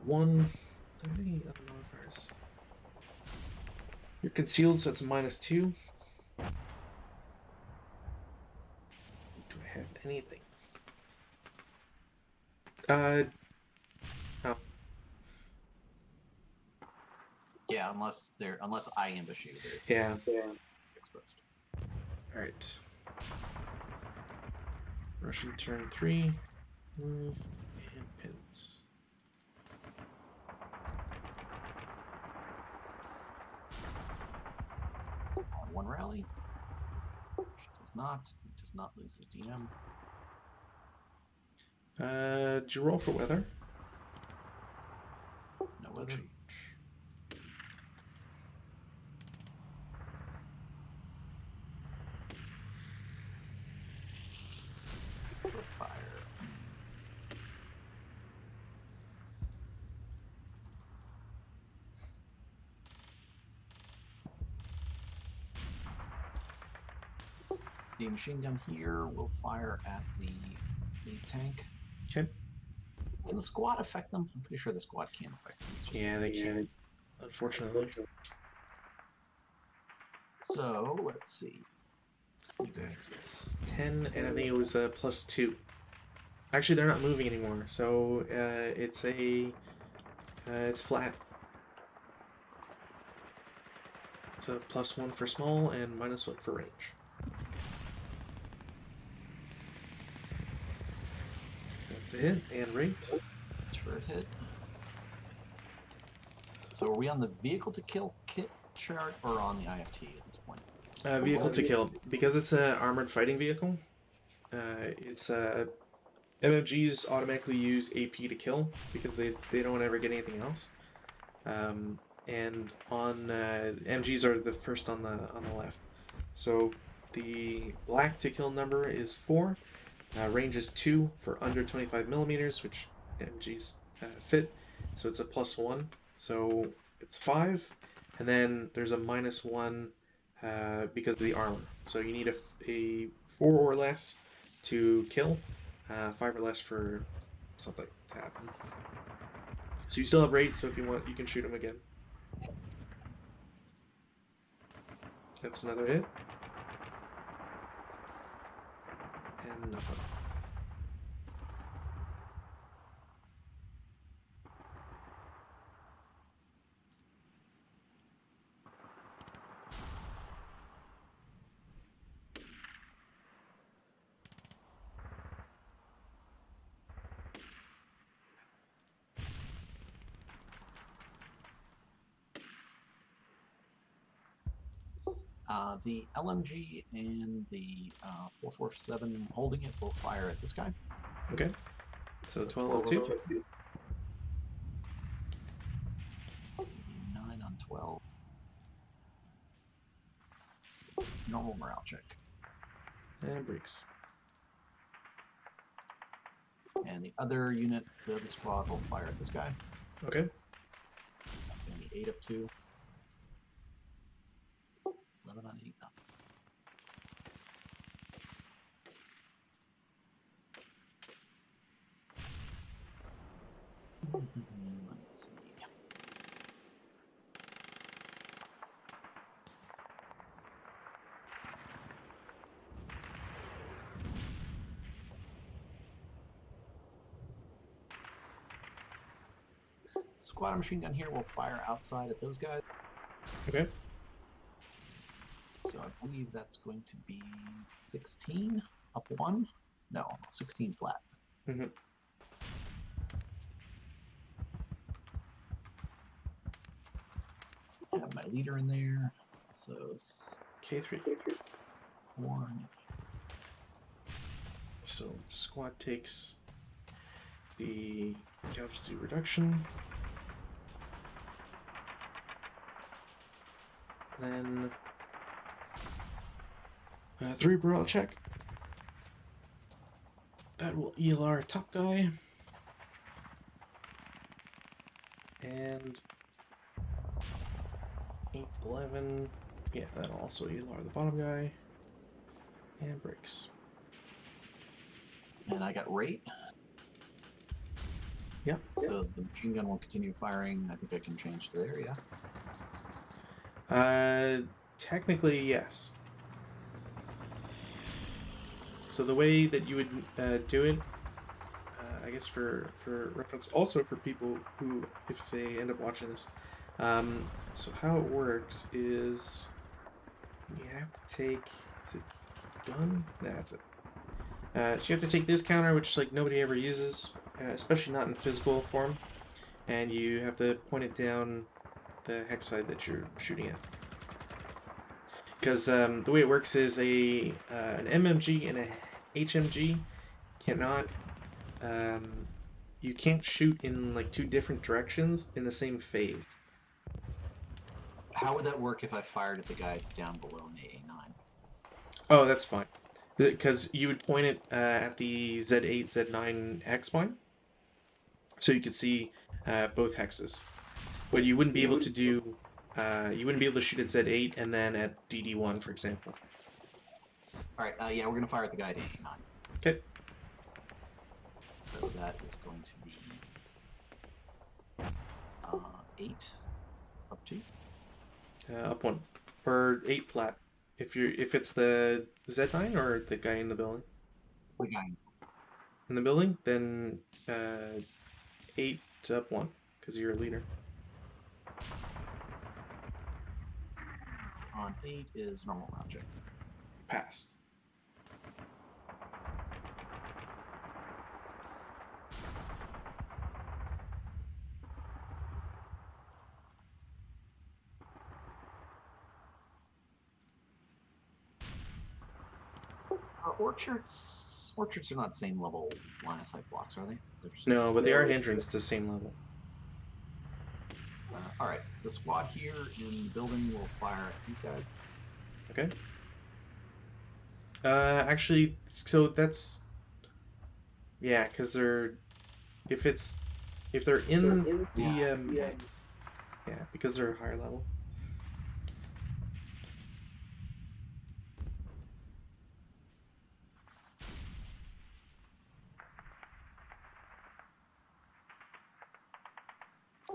1. Do I have any other modifiers? You're concealed, so it's a -2. Do I have anything? Oh. Yeah, unless I ambush you, Yeah. exposed. Alright. Russian turn 3. Move and pins. One rally. Does not lose his DM. Did you roll for weather? No weather. Change. Fire. The machine gun here will fire at the tank. Okay. Can the squad affect them? I'm pretty sure the squad can't affect them. It's just Yeah, they can. Unfortunately. So let's see. Let me go fix this. 10, and I think it was +2. Actually, they're not moving anymore, so it's flat. It's a +1 for small and -1 for range. That's a hit and rate. Turret hit. So are we on the vehicle to kill kit chart or on the IFT at this point? Vehicle to kill. Because it's an armored fighting vehicle, it's MMGs automatically use AP to kill because they don't ever get anything else. And on MGs are the first on the left. So the black to kill number is 4. Range is 2 for under 25 millimeters, which MGs fit. So it's a +1. So it's 5. And then there's a -1 because of the armor. So you need a 4 or less to kill, 5 or less for something to happen. So you still have rate, so if you want, you can shoot him again. That's another hit. And nothing. The LMG and the 447 holding it will fire at this guy. Okay. So 1202. It's gonna be 9 on 12. Normal morale check. And breaks. And the other unit, the other squad, will fire at this guy. Okay. That's going to be 8 up 2. 11 on 8, nothing. Let's see. Squad machine gun here will fire outside at those guys. Okay. So I believe that's going to be 16 up 1. No, 16 flat. Mm-hmm. I have my leader in there. So K3. 4. So squad takes the casualty reduction. Then 3 brawl check. That will ELR top guy. And 8, 11. Yeah, that'll also ELR the bottom guy. And breaks. And I got rate. Yep. So the machine gun will continue firing. I think I can change to there, yeah. Technically, yes. So the way that you would do it, I guess for reference, also for people who, if they end up watching this, so how it works is you have to take, is it gun? That's it. So you have to take this counter, which like nobody ever uses, especially not in physical form, and you have to point it down the hex side that you're shooting at. Because the way it works is an MMG and a HMG cannot, you can't shoot in like 2 different directions in the same phase. How would that work if I fired at the guy down below in AA9? Oh, that's fine. Because you would point it at the Z8, Z9 hex point, so you could see both hexes. But you wouldn't be able to do, you wouldn't be able to shoot at Z8 and then at DD1, for example. All right, yeah, we're going to fire at the guy at AA9. Okay. So that is going to be 8 up 2. Up 1. Or 8 flat. If it's the Z9 or the guy in the building. The guy In the building, then 8 up 1, because you're a leader. on 8 is normal object. Pass. Orchards are not same level line of sight blocks, are they? They're just No, but they are No. hindrance to the same level. all right. The squad here in the building will fire at these guys. Okay. Actually, so that's yeah, because if they're in the Okay. yeah, because they're a higher level.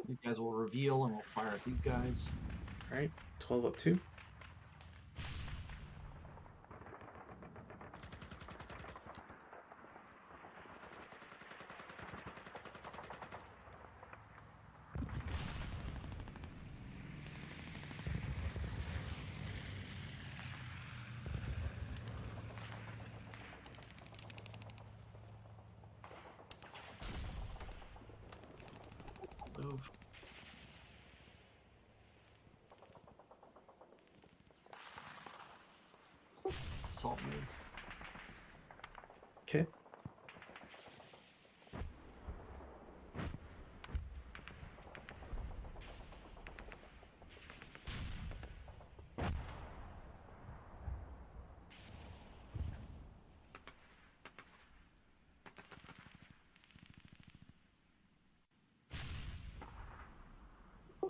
These guys will reveal and we'll fire at these guys. All right, 12 up 2. Move. Assault move. Okay.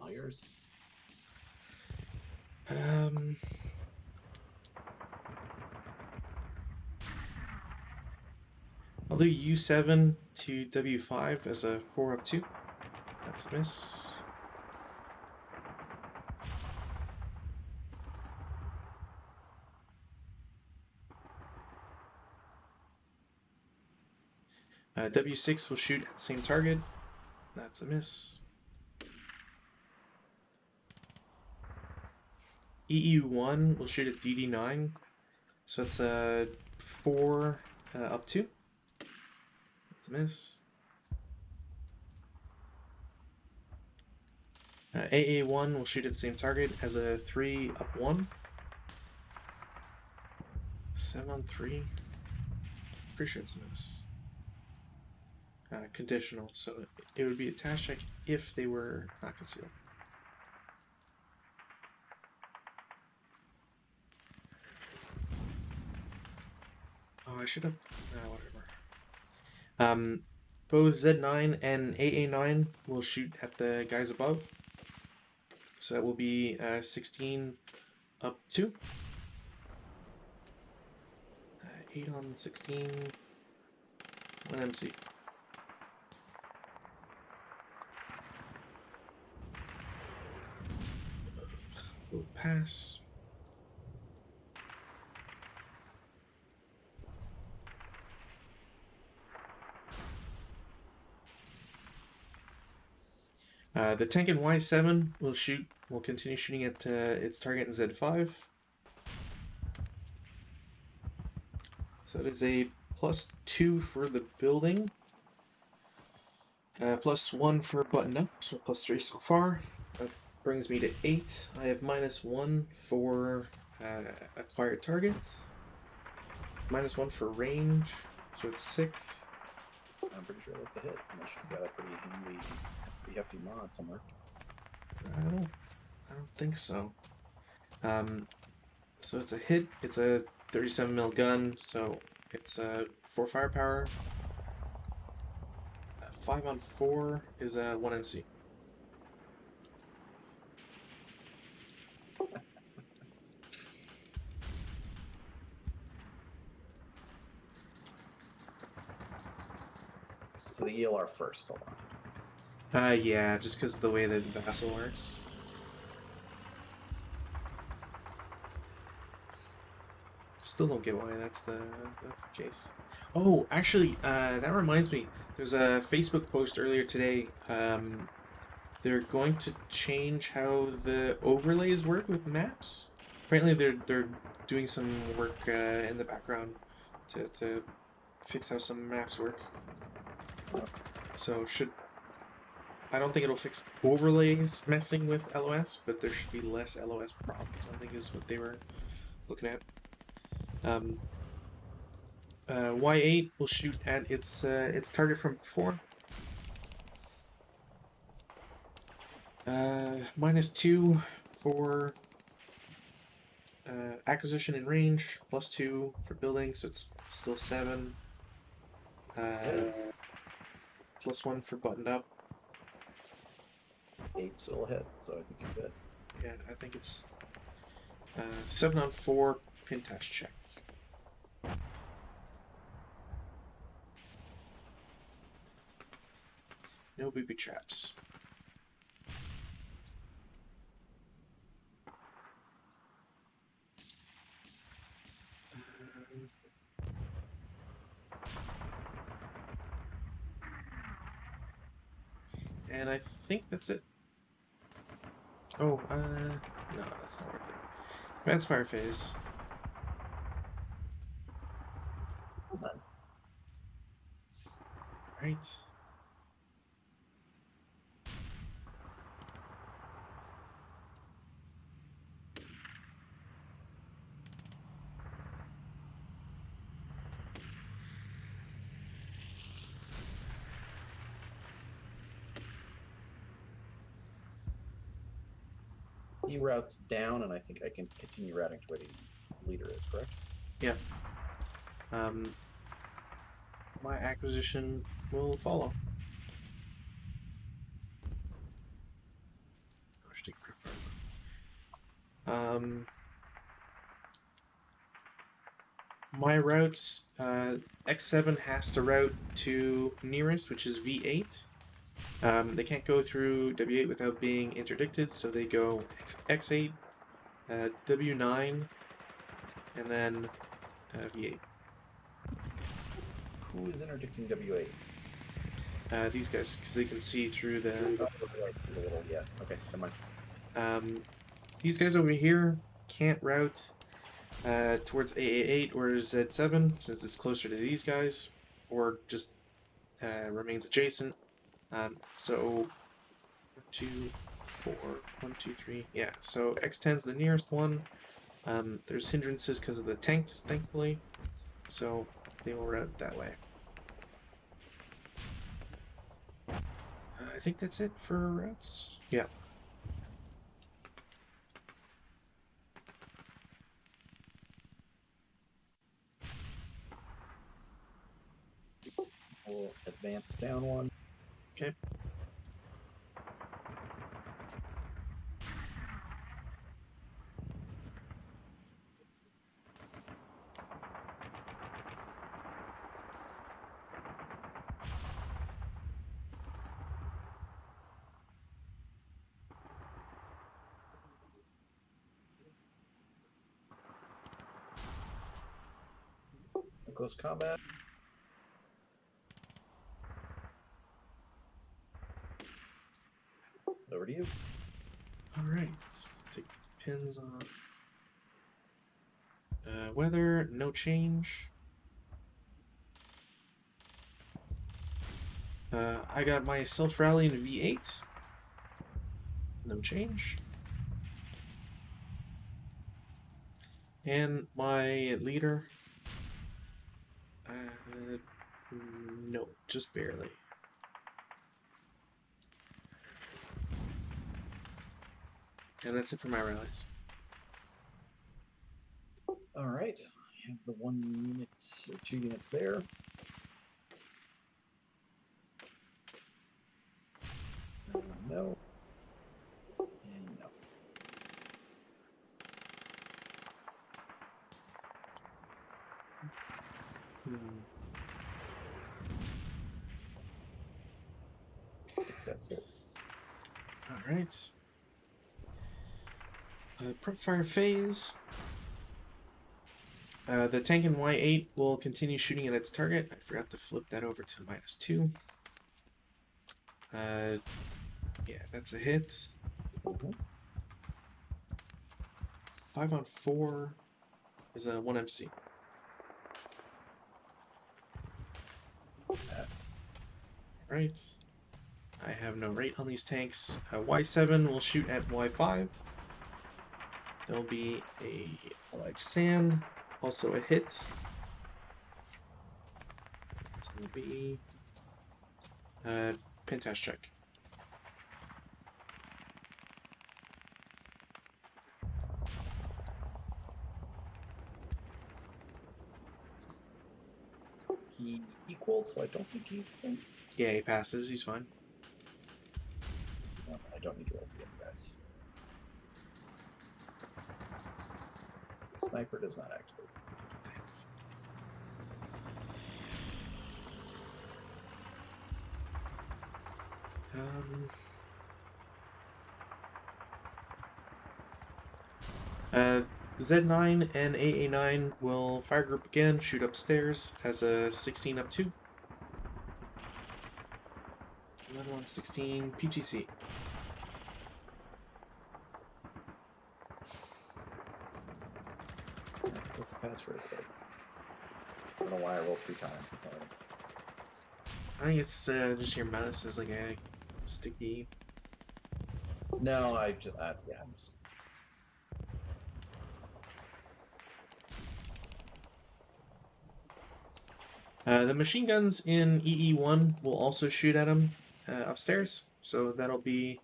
All yours. I'll do U7 to W5 as a 4 up 2. That's a miss. W6 will shoot at the same target. That's a miss. EU1 will shoot at DD9. So it's a 4 up 2. That's a miss. AA1 will shoot at the same target as a 3 up 1. 7 on 3. Pretty sure it's a miss. Conditional, so it would be a task check if they were not concealed. Oh, I should have. Whatever. Both Z9 and AA9 will shoot at the guys above. So that will be 16 up 2. 8 on 16. 1 MC. Will pass. The tank in Y7 will continue shooting at its target in Z5. So it is a +2 for the building. +1 for button up, so +3 so far. That brings me to 8. I have -1 for acquired target. -1 for range, so it's 6. I'm pretty sure that's a hit, unless you've got a pretty hefty mod somewhere. I don't think so. So it's a hit. It's a 37 mil gun, so it's 4 firepower. 5 on 4 is 1 MC. So the ELR first, hold on. Yeah, just because of the way that Vassal works. Still don't get why that's the case. Oh, actually, that reminds me. There's a Facebook post earlier today. They're going to change how the overlays work with maps. Apparently, they're doing some work in the background to fix how some maps work. So I don't think it'll fix overlays messing with LOS, but there should be less LOS problems, I think is what they were looking at. Y8 will shoot at its target from before. -2 for acquisition and range, +2 for building, so it's still 7. +1 for buttoned up. 8 still ahead, so I think you're good. Yeah, I think it's 7 on 4 pintash check. No booby traps. And I think that's it. Oh, no, that's not worth it. Advanced fire phase. Hold on. Right. He routes down, and I think I can continue routing to where the leader is, correct? Yeah. My acquisition will follow. I should take a quick photo. My routes, X7 has to route to nearest, which is V8. They can't go through W8 without being interdicted, so they go X8, W9, and then V8. Who is interdicting W8? These guys, because they can see through the... Yeah, okay, never mind. These guys over here can't route towards AA8 or Z7, since it's closer to these guys, or just remains adjacent. So 1, 2, 4, 1, 2, 3. Yeah, so X10 is the nearest one. There's hindrances because of the tanks, thankfully, so they will route that way. I think that's it for routes. Yeah. We'll advance down one. Okay. Close combat. Over to you. All right. Take the pins off. Weather, no change. I got my self-rally in V8. No change. And my leader. No, just barely. And that's it for my rallies. All right. I have the 1 unit or 2 units there. No. And no. That's it. All right. Prep fire phase. The tank in Y8 will continue shooting at its target. I forgot to flip that over to -2. Yeah, that's a hit. 5 on 4 is a 1 MC. Pass. Right. I have no rate on these tanks. Y7 will shoot at Y5. There'll be a light sand, also a hit. So it'll be Pentash check. He equaled, so I don't think he's going. Yeah, he passes. He's fine. No, I don't need to roll for the other guys. Sniper does not activate. Z9 and AA9 will fire group again, shoot upstairs as a 16 up 2. Another one 16 PTC. That's a pass for it. I don't know why I rolled 3 times. I think it's just your mouse is like a sticky. No, I just yeah. I'm just... The machine guns in EE1 will also shoot at him upstairs, so that'll be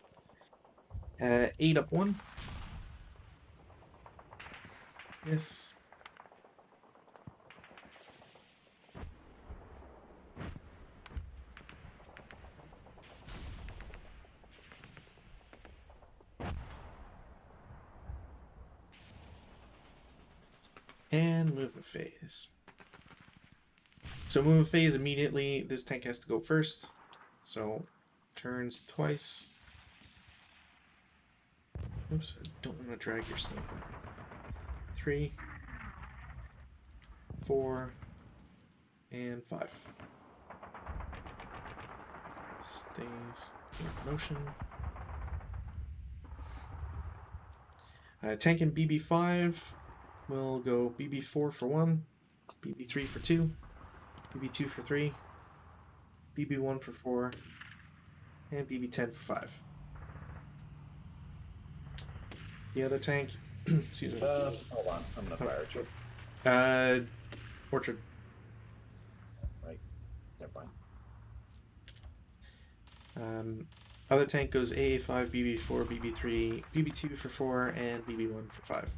8 up 1. Yes. And movement phase. So movement phase immediately, this tank has to go first. So turns twice. Oops, I don't want to drag your sniper. 3, 4, and 5. Stays in motion. Tank and BB5 will go BB4 for 1, BB3 for 2, BB2 for 3, BB1 for 4, and BB10 for 5. The other tank, excuse me. Hold on, I'm gonna fire at you. Orchard. Right, never mind. Other tank goes AA5, BB4, BB3, BB2 for 4, and BB1 for 5.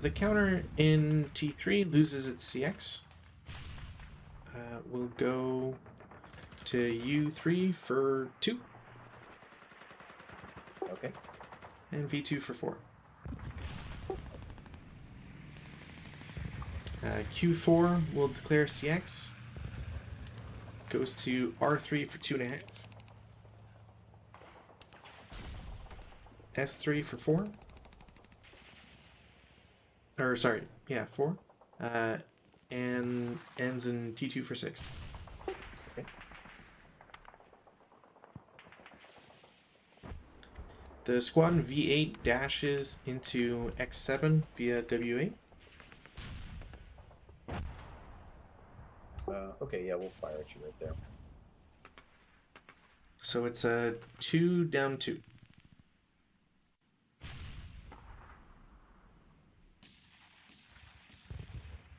The counter in T3 loses its CX. We'll go to U3 for 2. Okay. And V2 for 4. Q4 will declare CX. Goes to R3 for 2.5. S3 for 4. Or sorry, yeah, 4. And ends in T2 for 6. Okay. The squadron V8 dashes into X7 via W8. Okay, yeah, we'll fire at you right there. So it's a 2 down 2.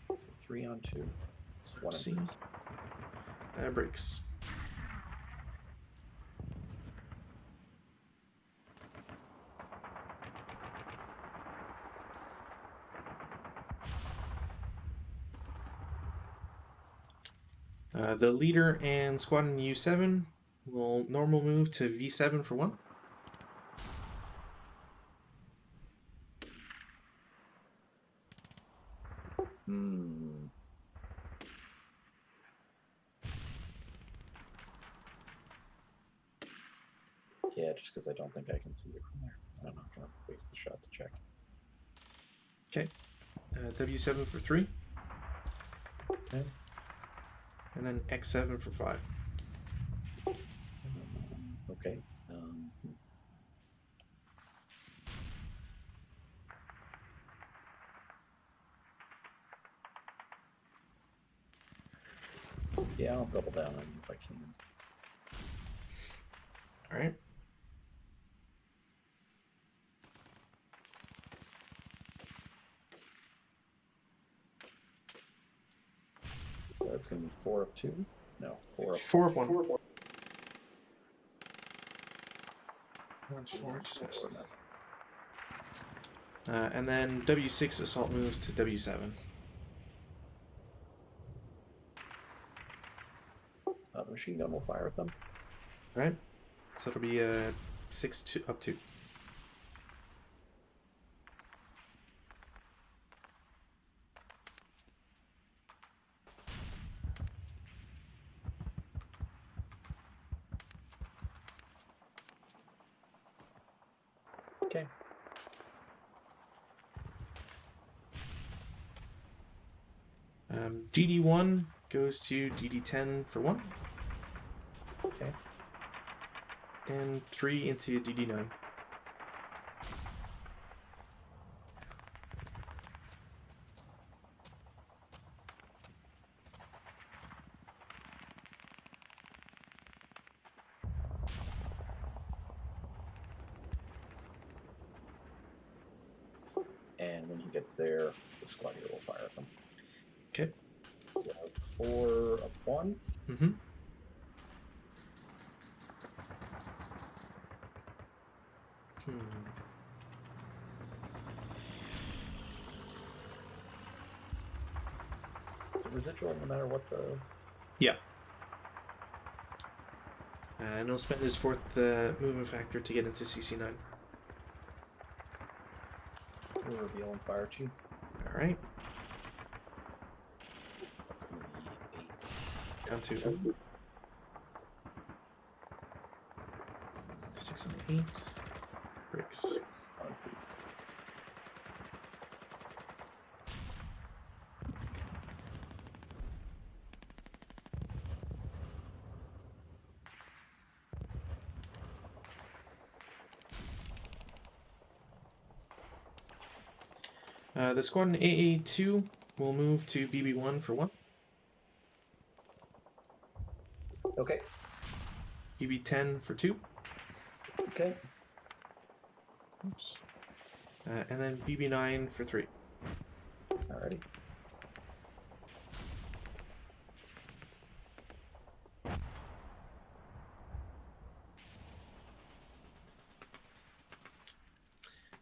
So 3 on 2. It's 1 and See. 6. Breaks. The leader and squadron U7 will normal move to V7 for 1. Yeah, just because I don't think I can see it from there. I don't know. I'm going to waste the shot to check. Okay. W7 for 3. Okay. And then X7 for 5. Okay. Yeah, I'll double down on you if I can. All right. So that's going to be 4 up 2. No, 4 up 4 up 1. That's 4. Just missed. And then W6 assault moves to W7. The machine gun will fire at them. All right. So it'll be 6 to up 2. Okay. DD1 goes to DD10 for 1. Okay. And 3 into DD9. And when he gets there, the squad leader will fire at them. Okay. So 4 up 1. Mm-hmm. Is it residual no matter what the... Yeah. And he'll spend his 4th movement factor to get into CC9. We'll reveal and fire at you. All right. That's going to be 8. Down to 6 and 8. Breaks. The squad in AA2 will move to BB1 for 1. Okay. BB10 for 2. Okay. Oops. And then BB9 for 3. Alrighty.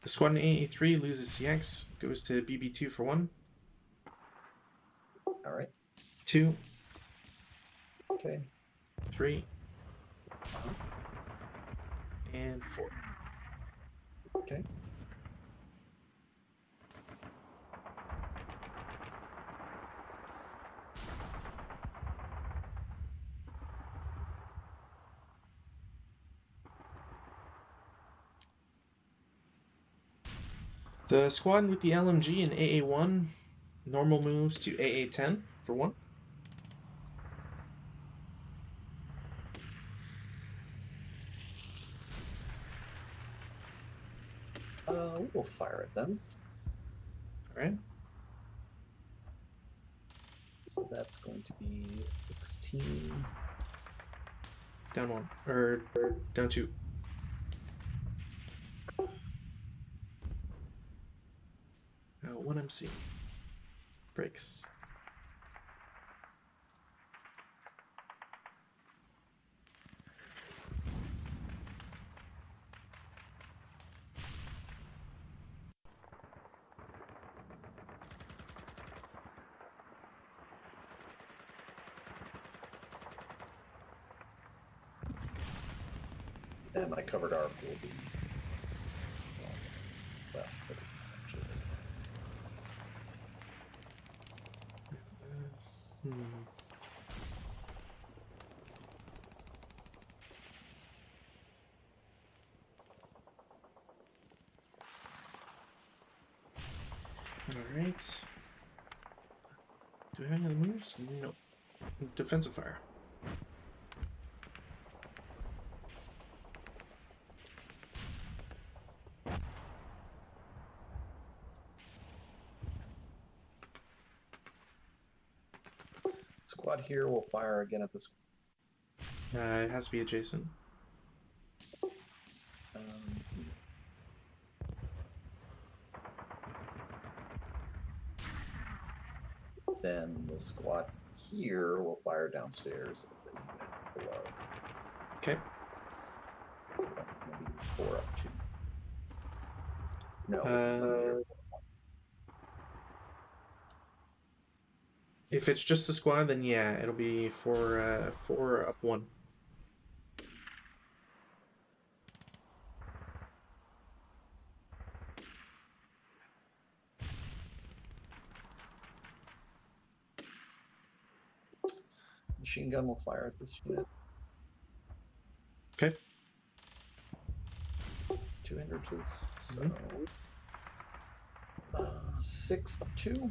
The squad in AA3 loses CX, goes to BB2 for 1. Alright. 2. Okay. 3. And 4. Okay. The squad with the LMG in AA1 normal moves to AA10 for 1. We'll fire at them. Alright. So that's going to be 16. Down 1. Or down 2. 1 MC. Breaks. And my covered arc will be... Well, it actually doesn't. Alright. Do I have any other moves? No. Defensive fire. squad here will fire again at this. It has to be adjacent. Then the squad here will fire downstairs at the unit below. Okay. So that's going to be 4 up 2. No. If it's just the squad, then yeah, it'll be 4 up 1. Machine gun will fire at this unit. Okay. 2 hindrances. So 6 up 2.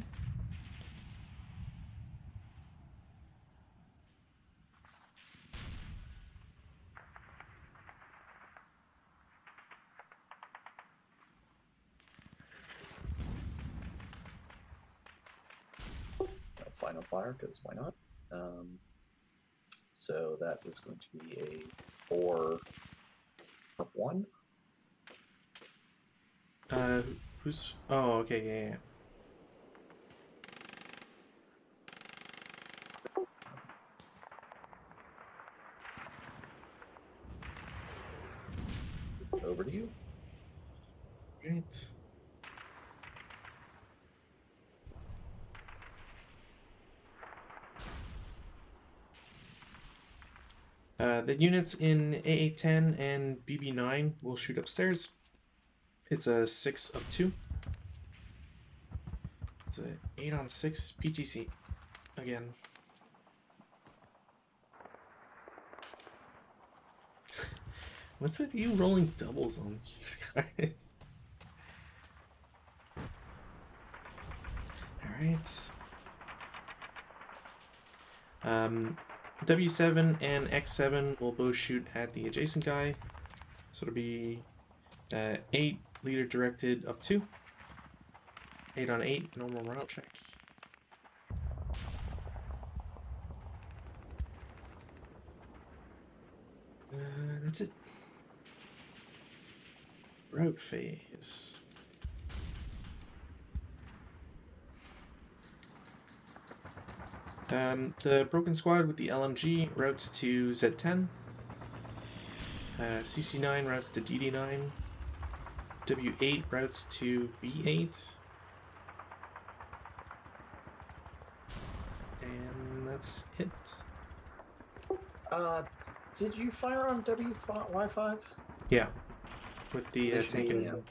Final fire, because why not? So that is going to be a 4 up 1. Who's? Oh, okay, yeah. Over to you. Right. The units in AA10 and BB9 will shoot upstairs. It's a 6 up 2. It's a 8 on 6 PTC. Again. What's with you rolling doubles on these guys? Alright. W7 and X7 will both shoot at the adjacent guy. So it'll be 8 leader directed up 2. 8 on 8, normal morale check. That's it. Route phase. The broken squad with the LMG routes to Z10. CC9 routes to DD9. W8 routes to B8. And that's it. Did you fire on Y5? Yeah. With the tank and...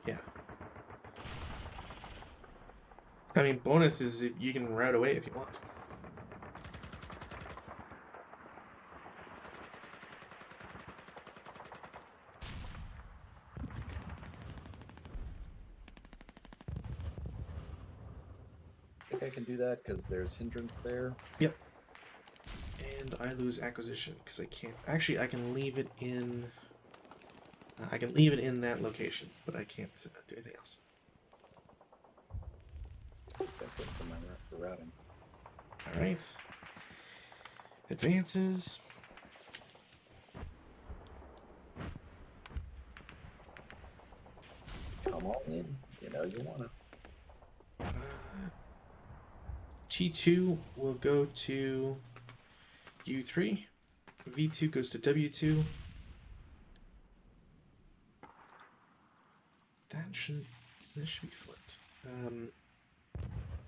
Yeah. I mean, bonus is if you can route away if you want. I think I can do that because there's hindrance there. Yep. And I lose acquisition because I can't. Actually, I can leave it in. I can leave it in that location, but I can't do anything else. That's it for my for routing. All right. Advances. Come on in. You know you wanna. T2 will go to U3. V2 goes to W2. That should be flipped.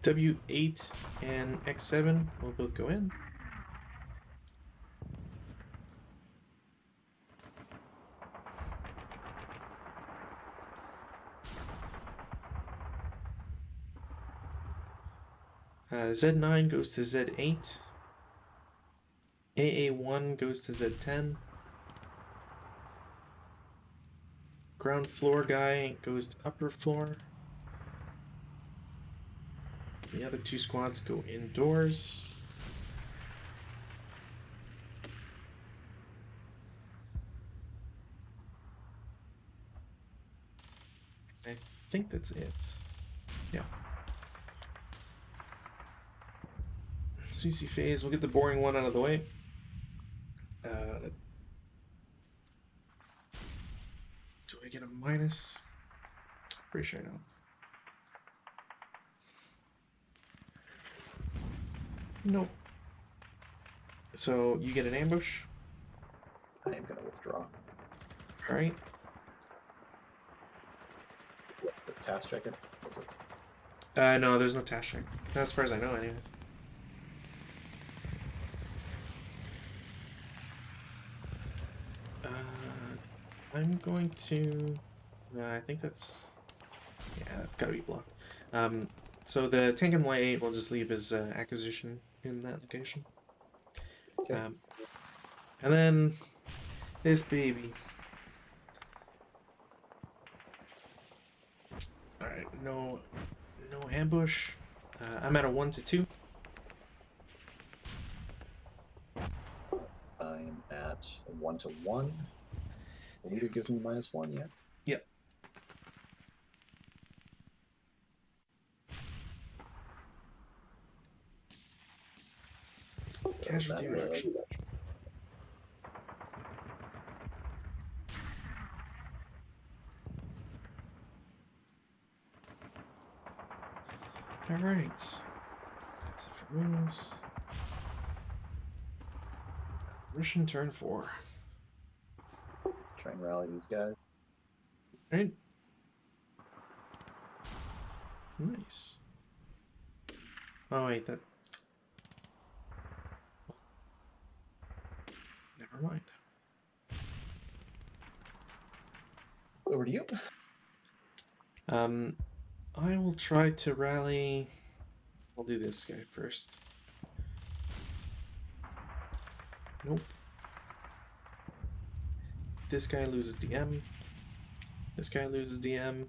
W8 and X7 will both go in. Z9 goes to Z8. AA1 goes to Z10. Ground floor guy goes to upper floor. The other 2 squads go indoors. I think that's it. Yeah. CC phase. We'll get the boring one out of the way. Do I get a minus? Pretty sure I know. Nope. So you get an ambush. I am going to withdraw. All right. The task check it. Was it? No, there's no task check. Not as far as I know, anyways. I'm going to. I think that's. Yeah, that's gotta be blocked. So the tank and Y8 will just leave his acquisition in that location. Okay. And then this baby. All right, no ambush. I'm at a 1 to 2. I'm at a 1 to 1. The leader gives me -1, yeah? Yep. So Casualty that, reduction. All right. That's it for moves. Russian turn 4. try and rally these guys. Right. Nice. Oh wait, that. Never mind. Over to you. I will try to rally. I'll do this guy first. Nope. This guy loses DM. This guy loses DM.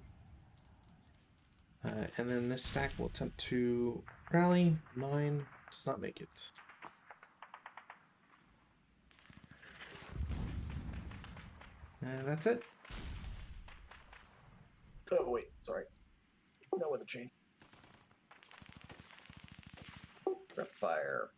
And then this stack will attempt to rally. 9 does not make it. And that's it. Oh, wait, sorry. No other chain. Rep fire.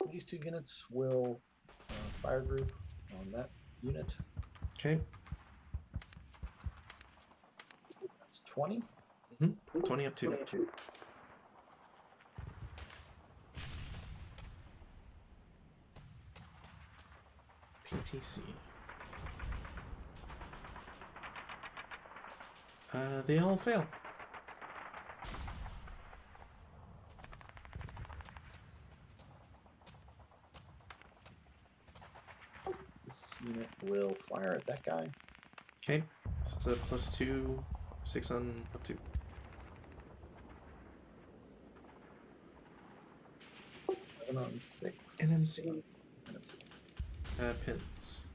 These 2 units will fire group on that unit. Okay. So that's 20. 20 up 2. 2. PTC. They all fail. This unit will fire at that guy. Okay. So it's a +2, 6 on up 2. 7 on 6. NMC. NMC. Pins.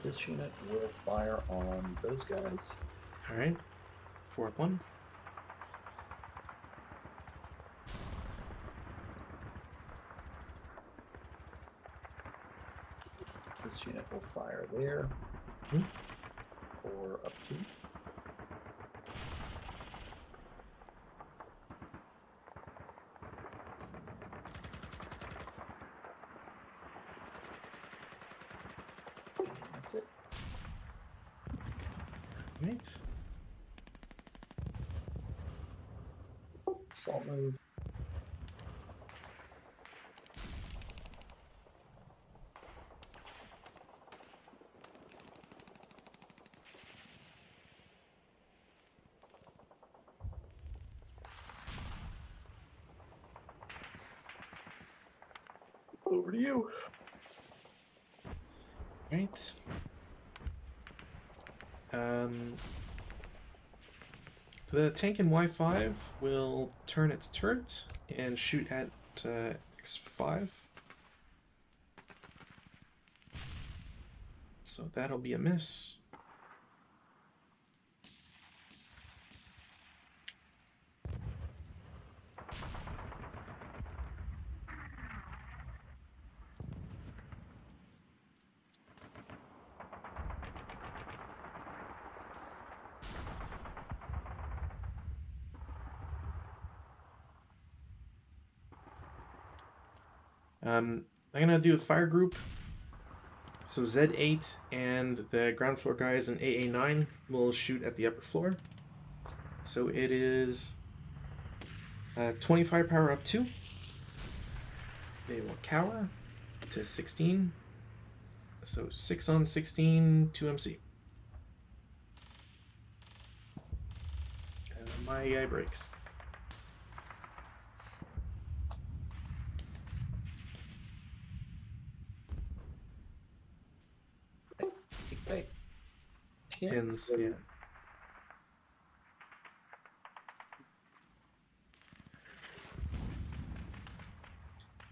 This unit will fire on those guys. Alright. 4 up 1. This unit will fire there. 4 up 2. And that's it. Right. Assault move. Over to you. Right. The tank in Y5 will turn its turret and shoot at X5. So that'll be a miss. I'm gonna do a fire group. So Z8 and the ground floor guys in AA9 will shoot at the upper floor. So it is 25 power up 2. They will cower to 16. So 6 on 16, 2 MC. My AI breaks. Okay. Pins, yeah.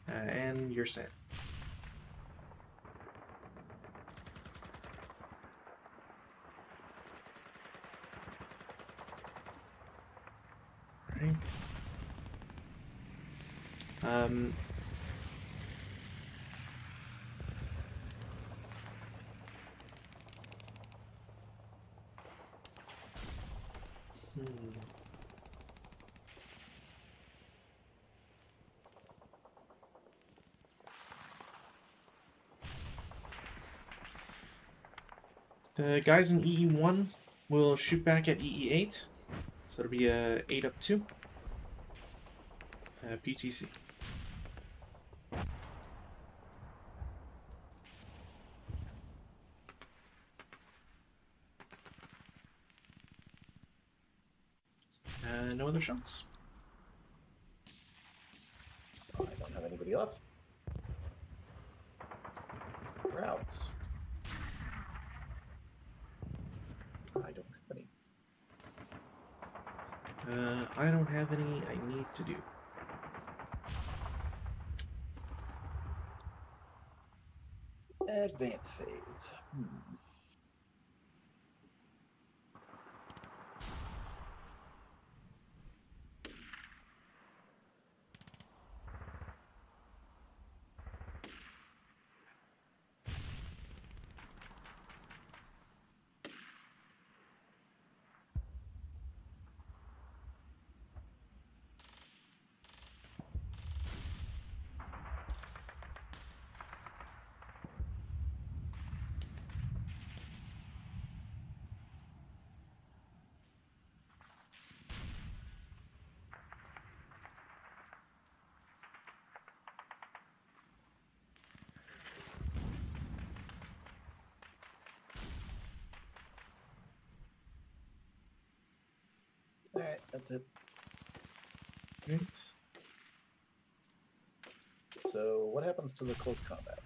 And you're set. Right. The guys in EE1 will shoot back at EE8. So it'll be a 8 up 2. PTC. No other shots. I don't have anybody left. Routes. I don't have any. I don't have any I need to do. Advance phase. Alright, that's it. Right. So, what happens to the close combat?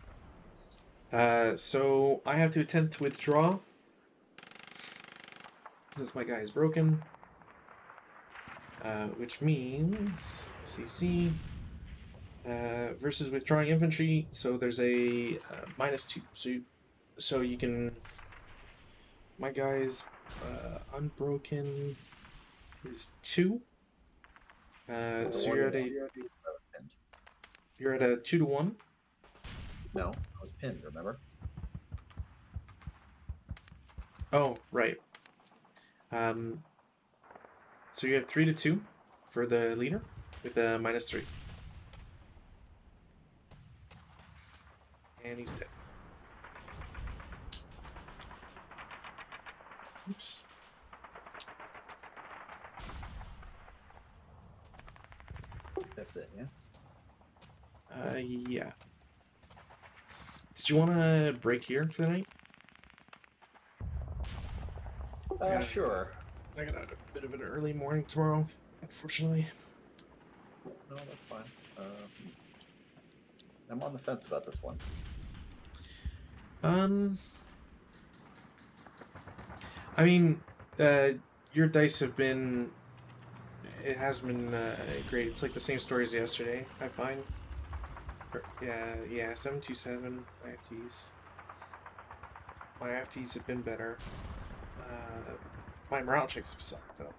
So I have to attempt to withdraw. Since my guy is broken. Which means CC versus withdrawing infantry. So there's a -2. So you can. My guy's unbroken is 2. So you're at a 2 to 1. No, I was pinned, remember? Oh, right. So you're at 3 to 2 for the leader with the -3. And he's dead. Oops. That's it, yeah? Yeah. Did you want to break here for the night? Yeah. Sure. I got a bit of an early morning tomorrow, unfortunately. No, that's fine. I'm on the fence about this one. I mean, your dice have been. It has been great. It's like the same story as yesterday, I find. Yeah, 727 IFTs. My IFTs have been better. My morale checks have sucked, though.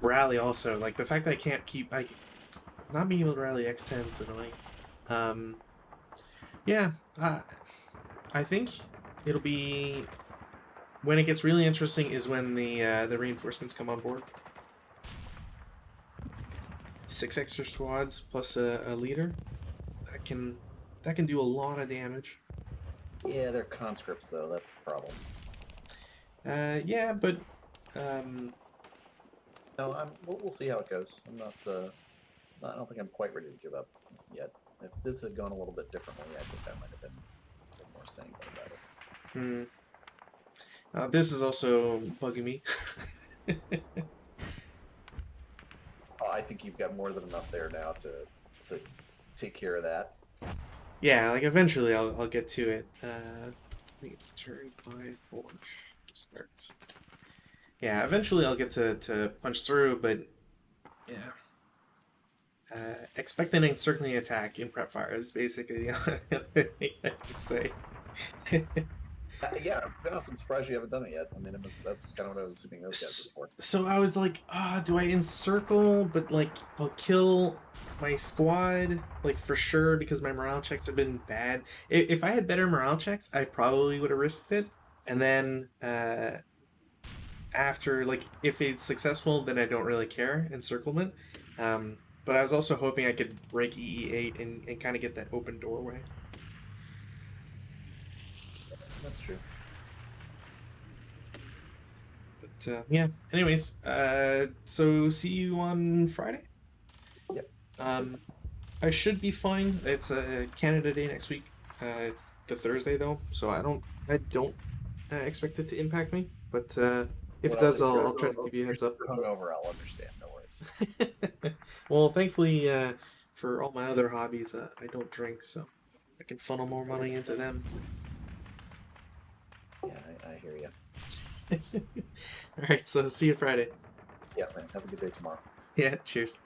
Rally also, like, the fact that I can't keep. Not being able to rally X10 is annoying. Yeah, I think it'll be. When it gets really interesting is when the reinforcements come on board. 6 extra squads plus a leader. That can do a lot of damage. Yeah, they're conscripts though. That's the problem. Yeah, but um, No, we'll see how it goes. I'm not. I don't think I'm quite ready to give up yet. If this had gone a little bit differently, I think I might have been a bit more sanguine about it. this is also bugging me. Oh, I think you've got more than enough there now to take care of that. Yeah, like eventually I'll get to it. I think it's turn 5 4 start. Yeah, eventually I'll get to punch through, but yeah. Expect an encircling attack in prep fire is basically the only thing I can say. Yeah, to be honest, I'm surprised you haven't done it yet. I mean, that's kind of what I was assuming those guys were for. So I was like, do I encircle? But like, I'll kill my squad, like for sure, because my morale checks have been bad. If I had better morale checks, I probably would have risked it. And then after, like, if it's successful, then I don't really care, encirclement. But I was also hoping I could break EE8 and kind of get that open doorway. That's true. But yeah. Anyways, so see you on Friday. Yep. Sounds good. I should be fine. It's a Canada Day next week. It's the Thursday though, so I don't expect it to impact me. But if it does, I'll try to give you a heads up. If you're hungover, I'll understand. No worries. Well, thankfully, for all my other hobbies, I don't drink, so I can funnel more money into them. Yeah, I hear you. All right, so see you Friday. Yeah, man. Have a good day tomorrow. Yeah, cheers.